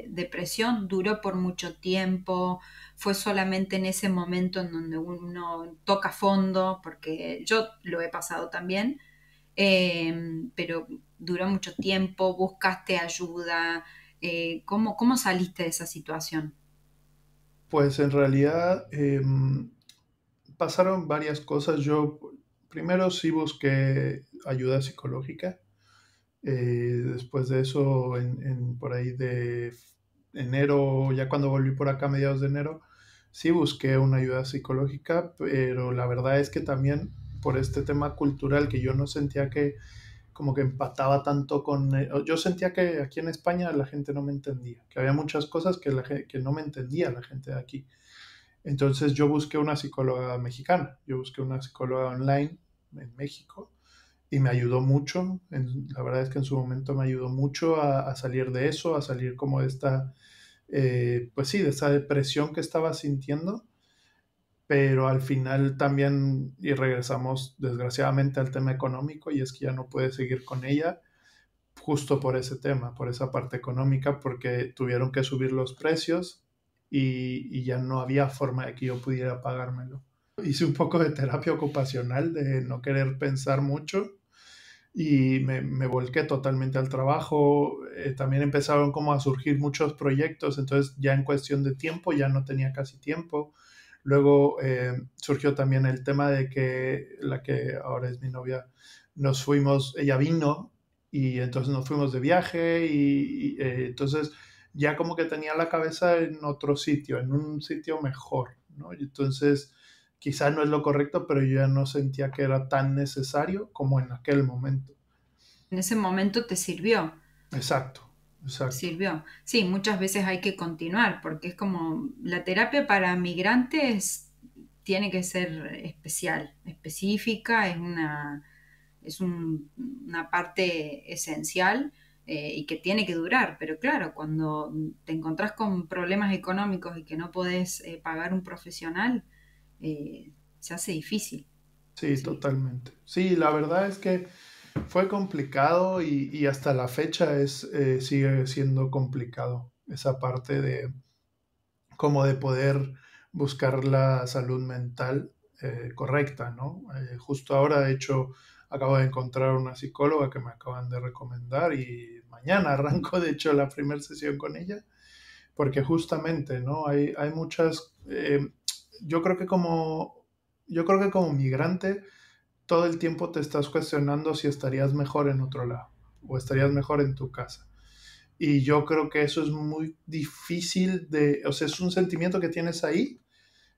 depresión, duró por mucho tiempo, fue solamente en ese momento en donde uno toca fondo, porque yo lo he pasado también, pero duró mucho tiempo, buscaste ayuda, cómo saliste de esa situación? Pues en realidad pasaron varias cosas. Yo primero sí busqué ayuda psicológica. Después de eso, por ahí de enero, ya cuando volví por acá a mediados de enero, sí busqué una ayuda psicológica, pero la verdad es que también por este tema cultural que yo no sentía que como que empataba tanto con... yo sentía que aquí en España la gente no me entendía, que había muchas cosas que no me entendía la gente de aquí. Entonces yo busqué una psicóloga mexicana, yo busqué una psicóloga online en México y me ayudó mucho. La verdad es que en su momento me ayudó mucho a salir de eso, a salir como de esta, pues sí, de esa depresión que estaba sintiendo. Pero al final también, y regresamos desgraciadamente al tema económico, y es que ya no pude seguir con ella justo por ese tema, por esa parte económica, porque tuvieron que subir los precios y ya no había forma de que yo pudiera pagármelo. Hice un poco de terapia ocupacional, de no querer pensar mucho y me volqué totalmente al trabajo. También empezaron como a surgir muchos proyectos, entonces ya en cuestión de tiempo ya no tenía casi tiempo. Luego surgió también el tema de que la que ahora es mi novia, ella vino y entonces nos fuimos de viaje entonces ya como que tenía la cabeza en otro sitio, en un sitio mejor, ¿no? Y entonces quizá no es lo correcto, pero yo ya no sentía que era tan necesario como en aquel momento. En ese momento te sirvió. Exacto, exacto. Sirvió. Sí, muchas veces hay que continuar porque es como la terapia para migrantes tiene que ser especial, específica, una parte esencial y que tiene que durar. Pero claro, cuando te encontrás con problemas económicos y que no podés pagar un profesional, se hace difícil. Sí, Sí. totalmente. Sí, la verdad es que fue complicado y hasta la fecha sigue siendo complicado esa parte de como de poder buscar la salud mental correcta, ¿no? Justo ahora, de hecho, acabo de encontrar una psicóloga que me acaban de recomendar y mañana arranco, de hecho, la primera sesión con ella, porque justamente, ¿no? Hay muchas... yo creo que como... Yo creo que como migrante todo el tiempo te estás cuestionando si estarías mejor en otro lado o estarías mejor en tu casa. Y yo creo que eso es muy difícil de, o sea, es un sentimiento que tienes ahí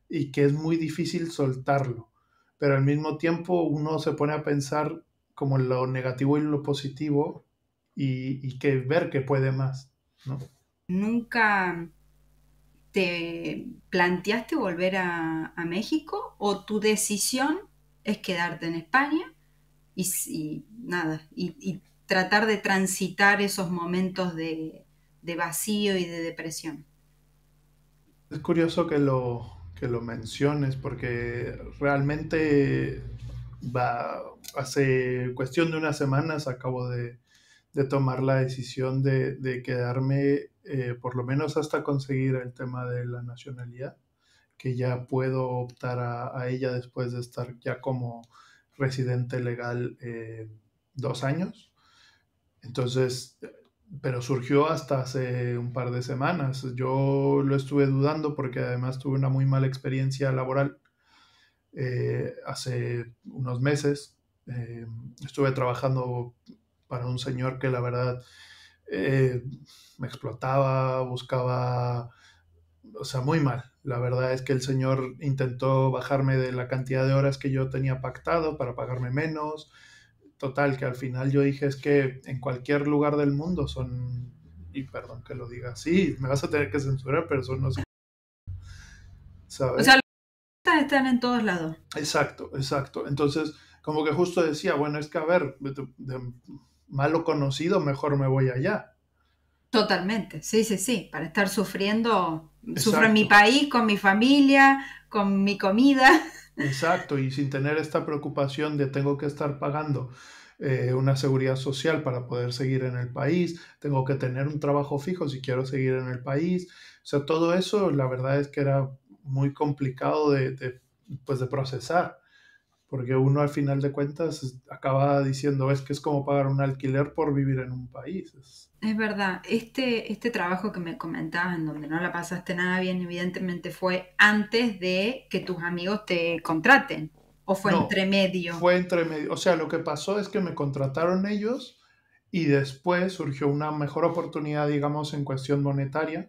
y que es muy difícil soltarlo. Pero al mismo tiempo uno se pone a pensar como lo negativo y lo positivo y que ver que puede más, ¿no? ¿Nunca te planteaste volver a México o tu decisión es quedarte en España y nada, y tratar de transitar esos momentos de vacío y de depresión? Es curioso que lo menciones porque realmente va, hace cuestión de unas semanas acabo de tomar la decisión de quedarme por lo menos hasta conseguir el tema de la nacionalidad, que ya puedo optar a ella después de estar ya como residente legal 2 años. Entonces, pero surgió hasta hace un par de semanas. Yo lo estuve dudando porque además tuve una muy mala experiencia laboral hace unos meses. Estuve trabajando para un señor que la verdad eh, me explotaba, buscaba, o sea, muy mal. La verdad es que el señor intentó bajarme de la cantidad de horas que yo tenía pactado para pagarme menos. Total, que al final yo dije es que en cualquier lugar del mundo son, y perdón que lo diga así, me vas a tener que censurar, pero son los, O sea, ¿sabes? los artistas están en todos lados. Exacto, exacto. Entonces, como que justo decía, bueno, es que a ver, de malo conocido, mejor me voy allá. Totalmente, sí, sí, sí, para estar sufriendo, sufro en mi Exacto, país, con mi familia, con mi comida. exacto. Y sin tener esta preocupación de tengo que estar pagando una seguridad social para poder seguir en el país, tengo que tener un trabajo fijo si quiero seguir en el país. O sea, todo eso, la verdad es que era muy complicado pues de procesar. Porque uno al final de cuentas acaba diciendo es que es como pagar un alquiler por vivir en un país. Es verdad, este trabajo que me comentabas, en donde no la pasaste nada bien, evidentemente fue antes de que tus amigos te contraten, o fue No, entre medio. fue entre medio. O sea, lo que pasó es que me contrataron ellos y después surgió una mejor oportunidad, digamos, en cuestión monetaria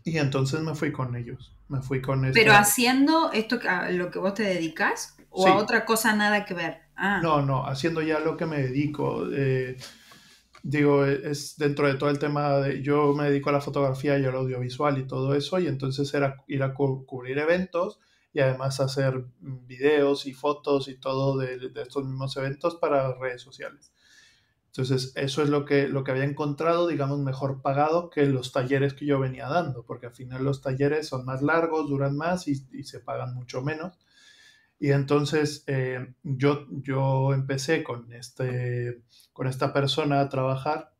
y entonces me fui con ellos. Me fui con Pero este... haciendo esto a lo que vos te dedicas, o a Sí, otra cosa nada que ver. Ah, no, no, haciendo ya lo que me dedico. Digo, es dentro de todo el tema de, yo me dedico a la fotografía y al audiovisual y todo eso, y entonces era ir a cubrir eventos y además hacer videos y fotos y todo de estos mismos eventos para redes sociales. Entonces, eso es lo que había encontrado, digamos, mejor pagado que los talleres que yo venía dando, porque al final los talleres son más largos, duran más y se pagan mucho menos. Y entonces yo empecé con esta persona a trabajar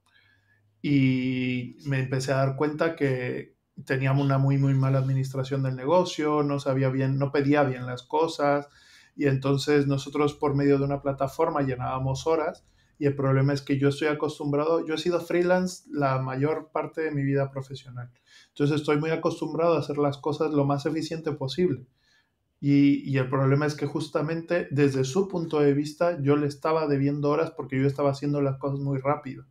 y me empecé a dar cuenta que teníamos una muy, muy mala administración del negocio, no sabía bien, no pedía bien las cosas y entonces nosotros por medio de una plataforma llenábamos horas y el problema es que yo estoy acostumbrado, yo he sido freelance la mayor parte de mi vida profesional, entonces estoy muy acostumbrado a hacer las cosas lo más eficiente posible. Y el problema es que justamente desde su punto de vista yo le estaba debiendo horas porque yo estaba haciendo las cosas muy rápido.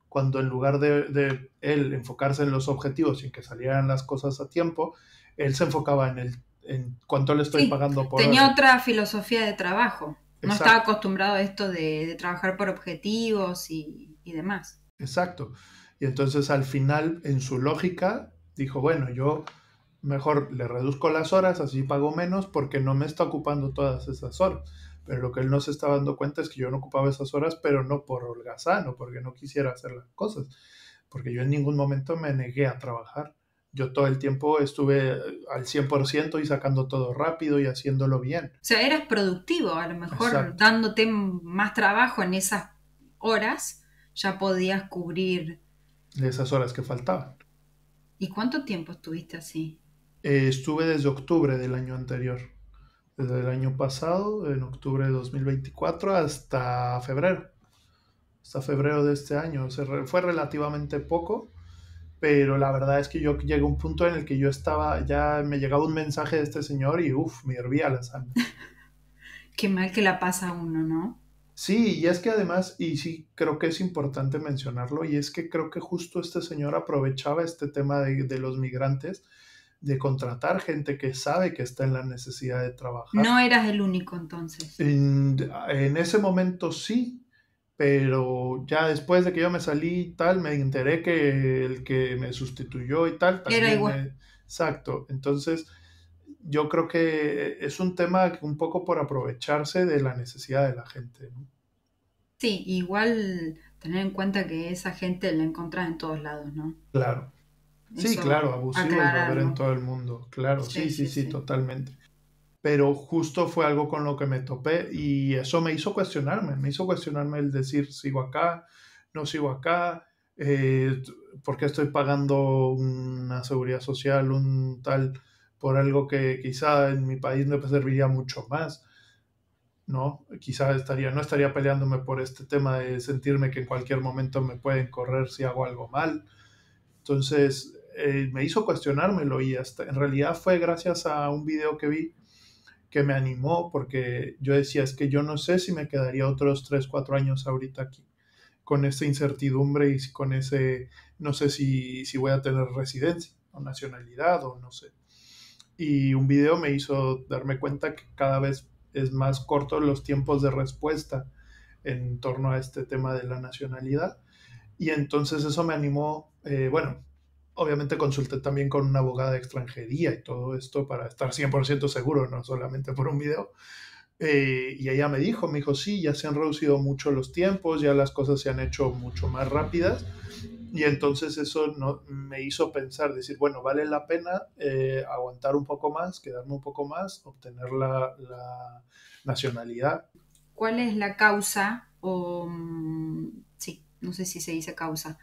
Cuando en lugar de él enfocarse en los objetivos y en que salieran las cosas a tiempo, él se enfocaba en cuánto le estoy sí, pagando por tenía hora. otra filosofía de trabajo. No estaba Exacto, acostumbrado a esto de trabajar por objetivos y demás. exacto. Y entonces al final, en su lógica, dijo, bueno, yo mejor le reduzco las horas, así pago menos porque no me está ocupando todas esas horas. Pero lo que él no se estaba dando cuenta es que yo no ocupaba esas horas, pero no por holgazán o porque no quisiera hacer las cosas, porque yo en ningún momento me negué a trabajar. Yo todo el tiempo estuve al 100% y sacando todo rápido y haciéndolo bien. O sea, eras productivo, a lo mejor Exacto, dándote más trabajo en esas horas, ya podías cubrir. de esas horas que faltaban. ¿Y cuánto tiempo estuviste así? Estuve desde octubre del año anterior. desde el año pasado, en octubre de 2024, hasta febrero de este año. O sea, fue relativamente poco, pero la verdad es que yo llegué a un punto en el que yo estaba, ya me llegaba un mensaje de este señor y uff, me hervía la sangre. Qué mal que la pasa uno, ¿no? Sí, y es que además, y sí creo que es importante mencionarlo, y es que creo que justo este señor aprovechaba este tema de los migrantes, de contratar gente que sabe que está en la necesidad de trabajar. No eras el único entonces. En ese momento sí, pero ya después de que yo me salí y tal, me enteré que el que me sustituyó y tal, Era también igual. me... Exacto, entonces yo creo que es un tema un poco por aprovecharse de la necesidad de la gente, ¿no? Sí, igual tener en cuenta que esa gente la encontrás en todos lados, ¿no? Claro. Sí, Eso, claro, abusivos va a haber en aclararlo. todo el mundo, claro, Sí, sí, sí, sí, sí, sí. totalmente. Pero justo fue algo con lo que me topé y eso me hizo cuestionarme el decir, sigo acá, no sigo acá, por qué estoy pagando una seguridad social, un tal, por algo que quizá en mi país me serviría mucho más, ¿no? Quizá no estaría peleándome por este tema de sentirme que en cualquier momento me pueden correr si hago algo mal. Entonces, me hizo cuestionármelo y hasta en realidad fue gracias a un video que vi que me animó porque yo decía, es que yo no sé si me quedaría otros 3 4 años ahorita aquí, con esa incertidumbre y con ese, no sé si voy a tener residencia o nacionalidad o no sé. Y un video me hizo darme cuenta que cada vez es más corto los tiempos de respuesta en torno a este tema de la nacionalidad. Y entonces eso me animó, bueno, obviamente consulté también con una abogada de extranjería y todo esto para estar 100% seguro, no solamente por un video. Y ella me dijo, sí, ya se han reducido mucho los tiempos, ya las cosas se han hecho mucho más rápidas. Y entonces eso no, me hizo pensar, decir, bueno, vale la pena aguantar un poco más, quedarme un poco más, obtener la nacionalidad. ¿Cuál es la causa o sí, no sé si se dice causa,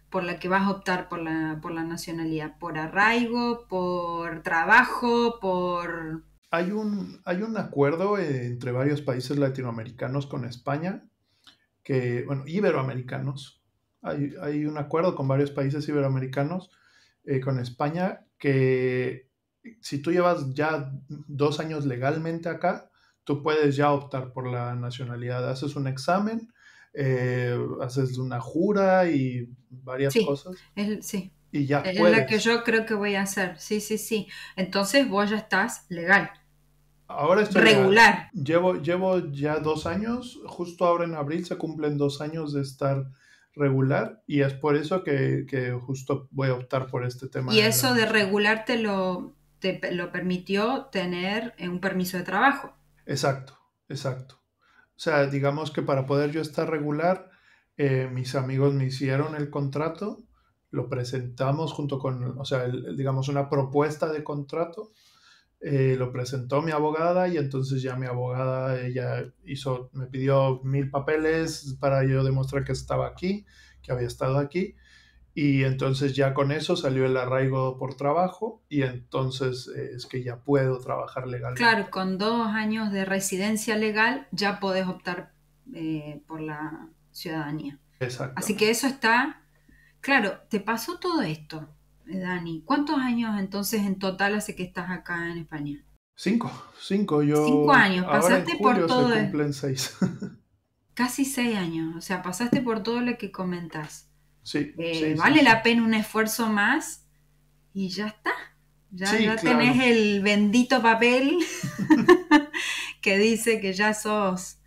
por la que vas a optar por la nacionalidad? ¿Por arraigo, por trabajo, por... Hay un acuerdo entre varios países latinoamericanos con España, que, bueno, iberoamericanos. Hay un acuerdo con varios países iberoamericanos, con España, que si tú llevas ya 2 años legalmente acá, tú puedes ya optar por la nacionalidad. Haces un examen, haces una jura y varias Sí, cosas sí, y ya es la que puedes. yo creo que voy a hacer. Sí, sí, sí. Entonces vos ya estás legal, Ahora estoy legal. regular. Llevo ya 2 años, justo ahora en abril se cumplen 2 años de estar regular y es por eso que justo voy a optar por este Y tema de la eso de nación. regular te lo permitió tener un permiso de trabajo. Exacto, exacto. O sea, digamos que para poder yo estar regular, mis amigos me hicieron el contrato, lo presentamos junto con, o sea, digamos una propuesta de contrato, lo presentó mi abogada y entonces ya mi abogada, ella hizo, me pidió 1000 papeles para yo demostrar que estaba aquí, que había estado aquí. Y entonces ya con eso salió el arraigo por trabajo y entonces es que ya puedo trabajar Claro, legalmente. con 2 años de residencia legal ya podés optar por la ciudadanía. Así que Exactamente. eso está, claro, te pasó todo esto, Dani. ¿Cuántos años entonces en total hace que estás acá en España? 5, Cinco yo años, ahora en pasaste por julio se todo, cumplen 6. casi 6 años, o sea, pasaste por todo lo que comentás. Sí, sí, sí, Vale sí. la pena un esfuerzo más y ya está. Sí, Ya tenés claro. el bendito papel que dice que ya sos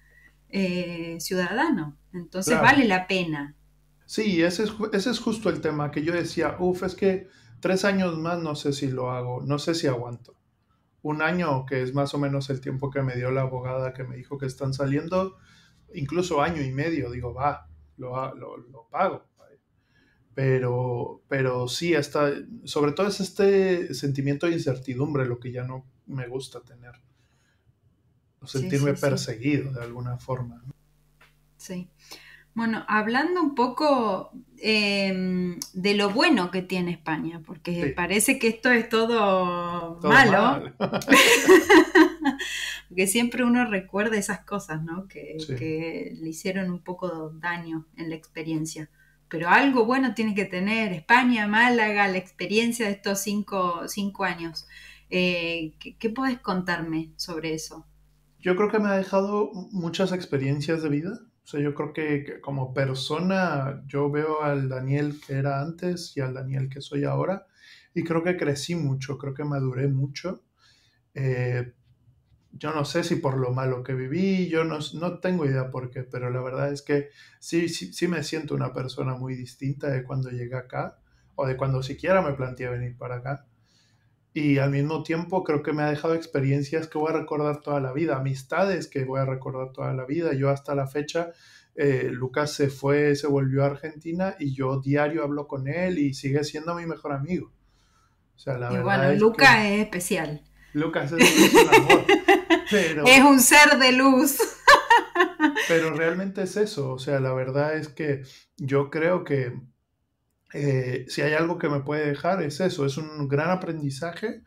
ciudadano. Entonces vale Claro. la pena. Sí, ese es justo el tema que yo decía, uff, es que 3 años más no sé si lo hago, no sé si aguanto. Un año, que es más o menos el tiempo que me dio la abogada que me dijo que están saliendo, incluso año y medio, digo, va, lo pago. Pero sí, sobre todo es este sentimiento de incertidumbre lo que ya no me gusta tener, o Sí, sentirme sí, sí, perseguido de alguna forma, ¿no? sí. Bueno, hablando un poco de lo bueno que tiene España, porque Sí, parece que esto es todo todo malo. mal. Porque siempre uno recuerda esas cosas, ¿no? Sí. Que le hicieron un poco daño en la experiencia. Pero algo bueno tiene que tener España, Málaga, la experiencia de estos cinco años. ¿Qué puedes contarme sobre eso? Yo creo que me ha dejado muchas experiencias de vida. O sea, yo creo que como persona yo veo al Daniel que era antes y al Daniel que soy ahora y creo que crecí mucho, creo que maduré mucho. Eh, yo no sé si por lo malo que viví, yo no tengo idea por qué, pero la verdad es que sí me siento una persona muy distinta de cuando llegué acá o de cuando siquiera me planteé venir para acá. Y al mismo tiempo creo que me ha dejado experiencias que voy a recordar toda la vida, amistades que voy a recordar toda la vida. Yo hasta la fecha, Lucas se fue, se volvió a Argentina y yo diario hablo con él y sigue siendo mi mejor amigo. O sea, la Y verdad bueno, es que Luca es especial. Lucas es un amor, Es pero, un ser de luz. pero realmente es eso. O sea, la verdad es que yo creo que si hay algo que me puede dejar es eso, es un gran aprendizaje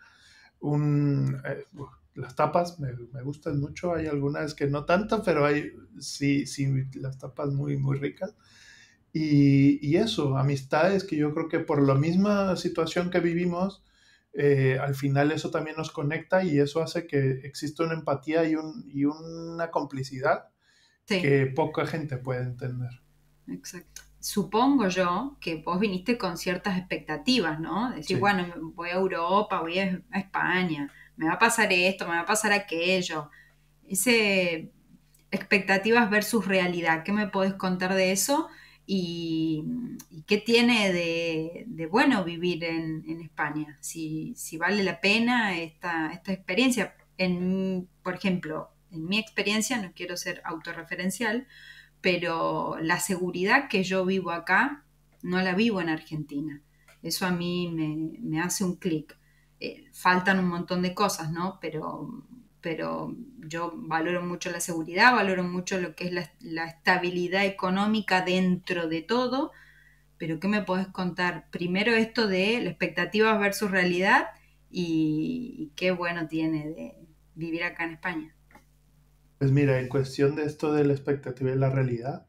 las tapas me gustan mucho, hay algunas que no tanto, pero hay sí las tapas muy, muy ricas. Y eso, amistades que yo creo que por la misma situación que vivimos, al final eso también nos conecta y eso hace que exista una empatía y una complicidad Sí, que poca gente puede entender. exacto. Supongo yo que vos viniste con ciertas expectativas, ¿no? Decir, Sí, bueno, voy a Europa, voy a España, me va a pasar esto, me va a pasar aquello. Ese expectativas versus realidad. ¿Qué me podés contar de eso? Y, y qué tiene de bueno vivir en España, si vale la pena esta experiencia. Por ejemplo, en mi experiencia, no quiero ser autorreferencial, pero la seguridad que yo vivo acá no la vivo en Argentina. Eso a mí me hace un clic. Faltan un montón de cosas, ¿no? Pero yo valoro mucho la seguridad, valoro mucho lo que es la estabilidad económica dentro de todo. Pero ¿qué me podés contar? Primero esto de la expectativa versus realidad y qué bueno tiene de vivir acá en España. pues mira, en cuestión de esto de la expectativa y la realidad,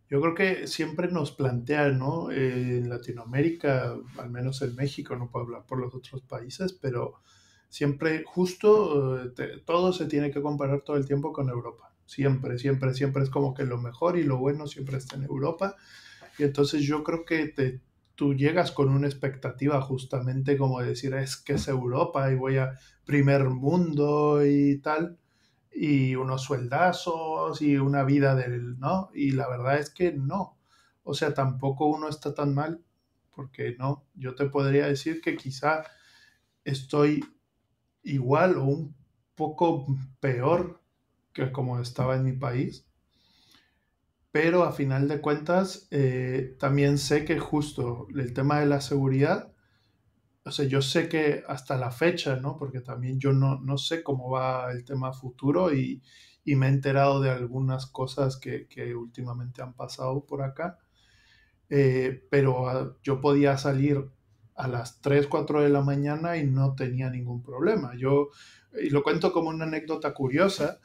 yo creo que siempre nos plantean, ¿no? En Latinoamérica, al menos en México, no puedo hablar por los otros países, pero siempre justo todo se tiene que comparar todo el tiempo con Europa. Siempre, siempre, siempre es como que lo mejor y lo bueno siempre está en Europa. Y entonces yo creo que tú llegas con una expectativa justamente como decir, es que es Europa y voy a primer mundo y tal y unos sueldazos y una vida del, ¿no? Y la verdad es que no. O sea, tampoco uno está tan mal, porque no, yo te podría decir que quizá estoy igual o un poco peor que como estaba en mi país, pero a final de cuentas también sé que justo el tema de la seguridad, o sea, yo sé que hasta la fecha, ¿no? Porque también yo no sé cómo va el tema futuro y me he enterado de algunas cosas que últimamente han pasado por acá, pero yo podía salir a las 3 4 de la mañana y no tenía ningún problema. Y lo cuento como una anécdota curiosa,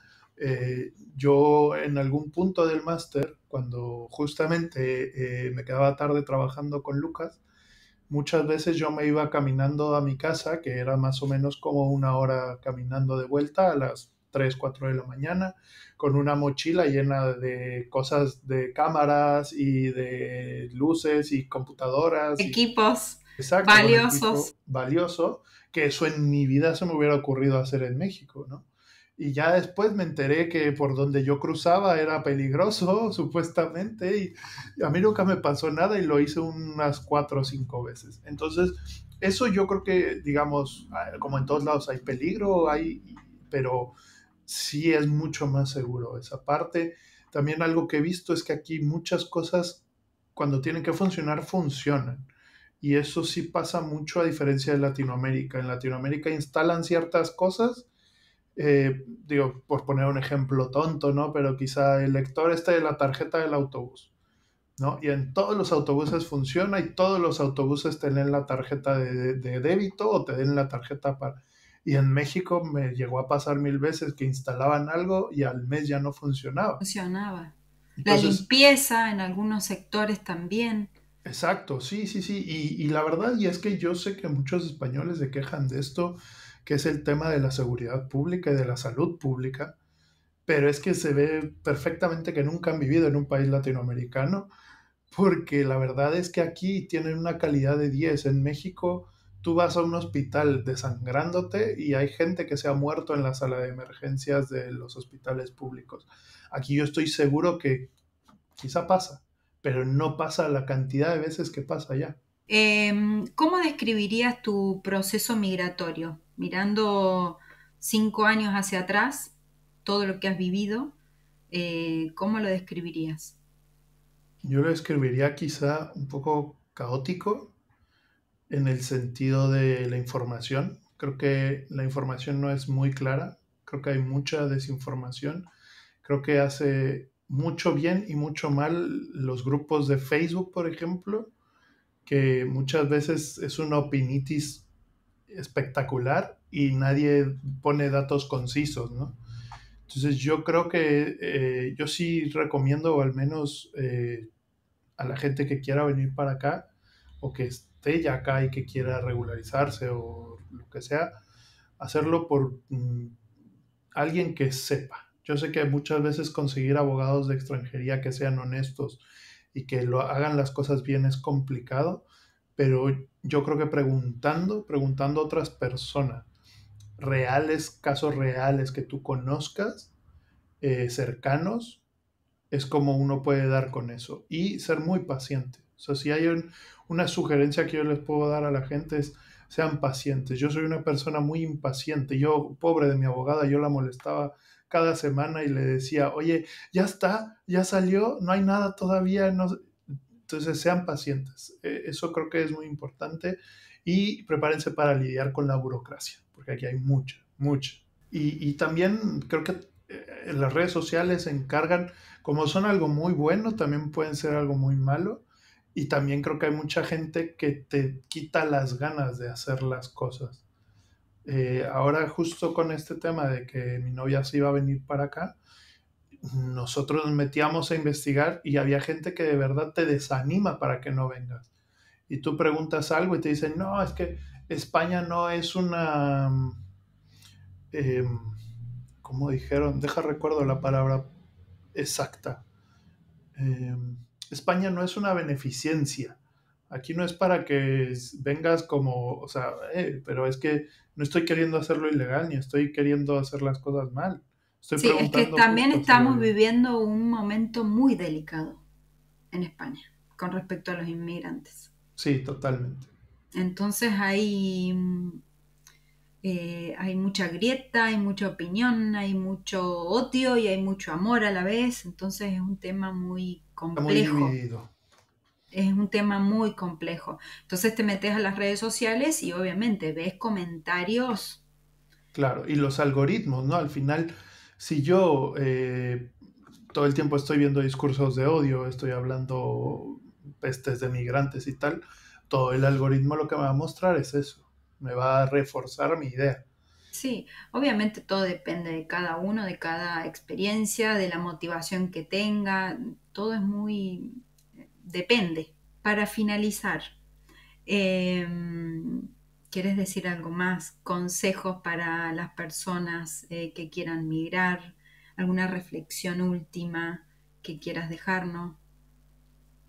yo en algún punto del máster, cuando justamente me quedaba tarde trabajando con Lucas, muchas veces yo me iba caminando a mi casa, que era más o menos como una hora caminando de vuelta a las 3 4 de la mañana, con una mochila llena de cosas de cámaras y de luces y computadoras y Equipos exacto, con valiosos. equipo valioso, que eso en mi vida se me hubiera ocurrido hacer en México, ¿no? Y ya después me enteré que por donde yo cruzaba era peligroso, supuestamente, y a mí nunca me pasó nada y lo hice unas 4 o 5 veces. Entonces, eso yo creo que, digamos, como en todos lados hay peligro, pero sí es mucho más seguro esa parte. También algo que he visto es que aquí muchas cosas, cuando tienen que funcionar, funcionan. Y eso sí pasa mucho a diferencia de Latinoamérica. En Latinoamérica instalan ciertas cosas, digo, por poner un ejemplo tonto, ¿no? Pero quizá el lector este de la tarjeta del autobús, ¿no? Y en todos los autobuses funciona y todos los autobuses te den la tarjeta de débito o te den la tarjeta para... Y en México me llegó a pasar 1000 veces que instalaban algo y al mes ya no funcionaba. Funcionaba. La Entonces, limpieza en algunos sectores también. exacto, sí, sí, sí. Y la verdad, y es que yo sé que muchos españoles se quejan de esto, que es el tema de la seguridad pública y de la salud pública, pero es que se ve perfectamente que nunca han vivido en un país latinoamericano, porque la verdad es que aquí tienen una calidad de 10. En México tú vas a un hospital desangrándote y hay gente que se ha muerto en la sala de emergencias de los hospitales públicos. Aquí yo estoy seguro que quizá pasa, pero no pasa la cantidad de veces que pasa allá. ¿Cómo describirías tu proceso migratorio? Mirando 5 años hacia atrás, todo lo que has vivido, ¿cómo lo describirías? Yo lo escribiría quizá un poco caótico en el sentido de la información. Creo que la información no es muy clara, creo que hay mucha desinformación, creo que hace mucho bien y mucho mal los grupos de Facebook, por ejemplo, que muchas veces es una opinitis espectacular y nadie pone datos concisos, ¿no? Entonces yo creo que yo sí recomiendo, o al menos a la gente que quiera venir para acá, o que esté ya acá y que quiera regularizarse o lo que sea, hacerlo por alguien que sepa. Yo sé que muchas veces conseguir abogados de extranjería que sean honestos y que lo hagan las cosas bien es complicado, pero yo creo que preguntando a otras personas, reales, casos reales que tú conozcas, cercanos, es como uno puede dar con eso y ser muy paciente. O sea, si hay una sugerencia que yo les puedo dar a la gente es sean pacientes. Yo soy una persona muy impaciente. Yo, pobre de mi abogada, yo la molestaba cada semana y le decía, oye, ya está, ya salió, no hay nada todavía. No. Entonces, sean pacientes. Eso creo que es muy importante y prepárense para lidiar con la burocracia, porque aquí hay mucha, mucha. Y también creo que las redes sociales se encargan, como son algo muy bueno, también pueden ser algo muy malo. Y también creo que hay mucha gente que te quita las ganas de hacer las cosas. Ahora justo con este tema de que mi novia se iba a venir para acá, nosotros nos metíamos a investigar y había gente que de verdad te desanima para que no vengas. Y tú preguntas algo y te dicen, no, es que España no es una... Eh, ¿cómo dijeron? Deja recuerdo la palabra exacta. Eh, España no es una beneficencia. Aquí no es para que vengas como, o sea, pero es que no estoy queriendo hacerlo ilegal ni estoy queriendo hacer las cosas mal. Estoy Sí, es que preguntando también justo hacerlo estamos bien. viviendo un momento muy delicado en España con respecto a los inmigrantes. Sí, totalmente. Entonces hay mucha grieta, hay mucha opinión, hay mucho odio y hay mucho amor a la vez. Entonces es un tema muy Está muy complejo. dividido. Es un tema muy complejo. Entonces te metes a las redes sociales y obviamente ves comentarios. Claro, y los algoritmos, ¿no? Al final, si yo todo el tiempo estoy viendo discursos de odio, estoy hablando pestes de migrantes y tal, todo el algoritmo lo que me va a mostrar es eso, me va a reforzar mi idea. Sí, obviamente todo depende de cada uno, de cada experiencia, de la motivación que tenga. Todo es muy... depende. Para finalizar, ¿quieres decir algo más? ¿Consejos para las personas que quieran migrar? ¿Alguna reflexión última que quieras dejarnos?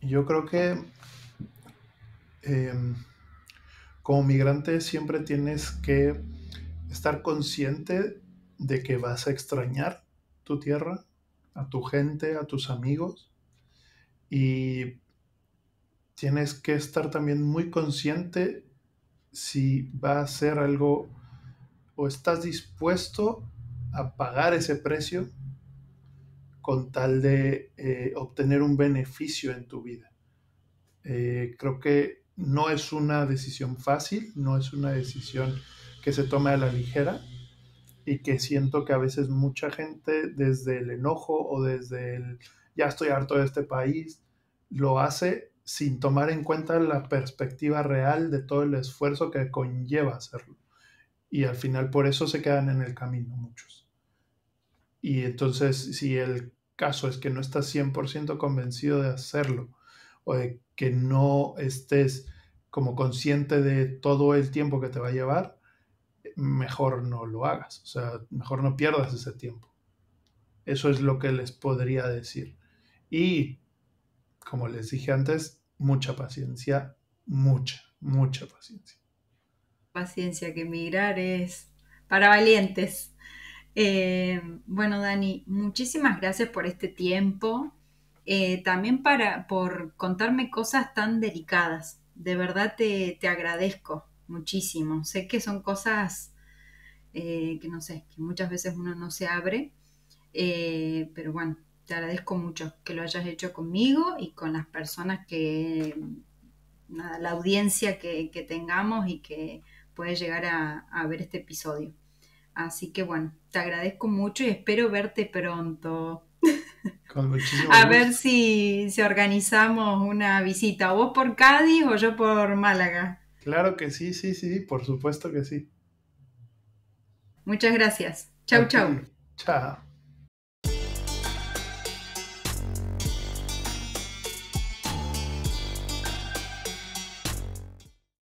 Yo creo que eh, como migrante siempre tienes que estar consciente de que vas a extrañar tu tierra, a tu gente, a tus amigos, y tienes que estar también muy consciente si va a ser algo o estás dispuesto a pagar ese precio con tal de obtener un beneficio en tu vida. Creo que no es una decisión fácil, no es una decisión que se tome a la ligera y que siento que a veces mucha gente desde el enojo o desde el ya estoy harto de este país, lo hace sin tomar en cuenta la perspectiva real de todo el esfuerzo que conlleva hacerlo. y al final por eso se quedan en el camino muchos. Y entonces, si el caso es que no estás 100% convencido de hacerlo o de que no estés como consciente de todo el tiempo que te va a llevar, mejor no lo hagas, o sea, mejor no pierdas ese tiempo. Eso es lo que les podría decir. Y como les dije antes, mucha paciencia, mucha paciencia. Paciencia, que emigrar es para valientes. Bueno, Dani, muchísimas gracias por este tiempo. También por contarme cosas tan delicadas. De verdad te agradezco muchísimo. Sé que son cosas que no sé, que muchas veces uno no se abre, pero bueno, te agradezco mucho que lo hayas hecho conmigo y con las personas nada, la audiencia que tengamos y que puede llegar a ver este episodio. Así que bueno, te agradezco mucho y espero verte pronto. Con muchísimo A ver gusto. si organizamos una visita, o vos por Cádiz o yo por Málaga. Claro que sí, sí, sí, por supuesto que sí. Muchas gracias. A Chau, ti. chau. Chao.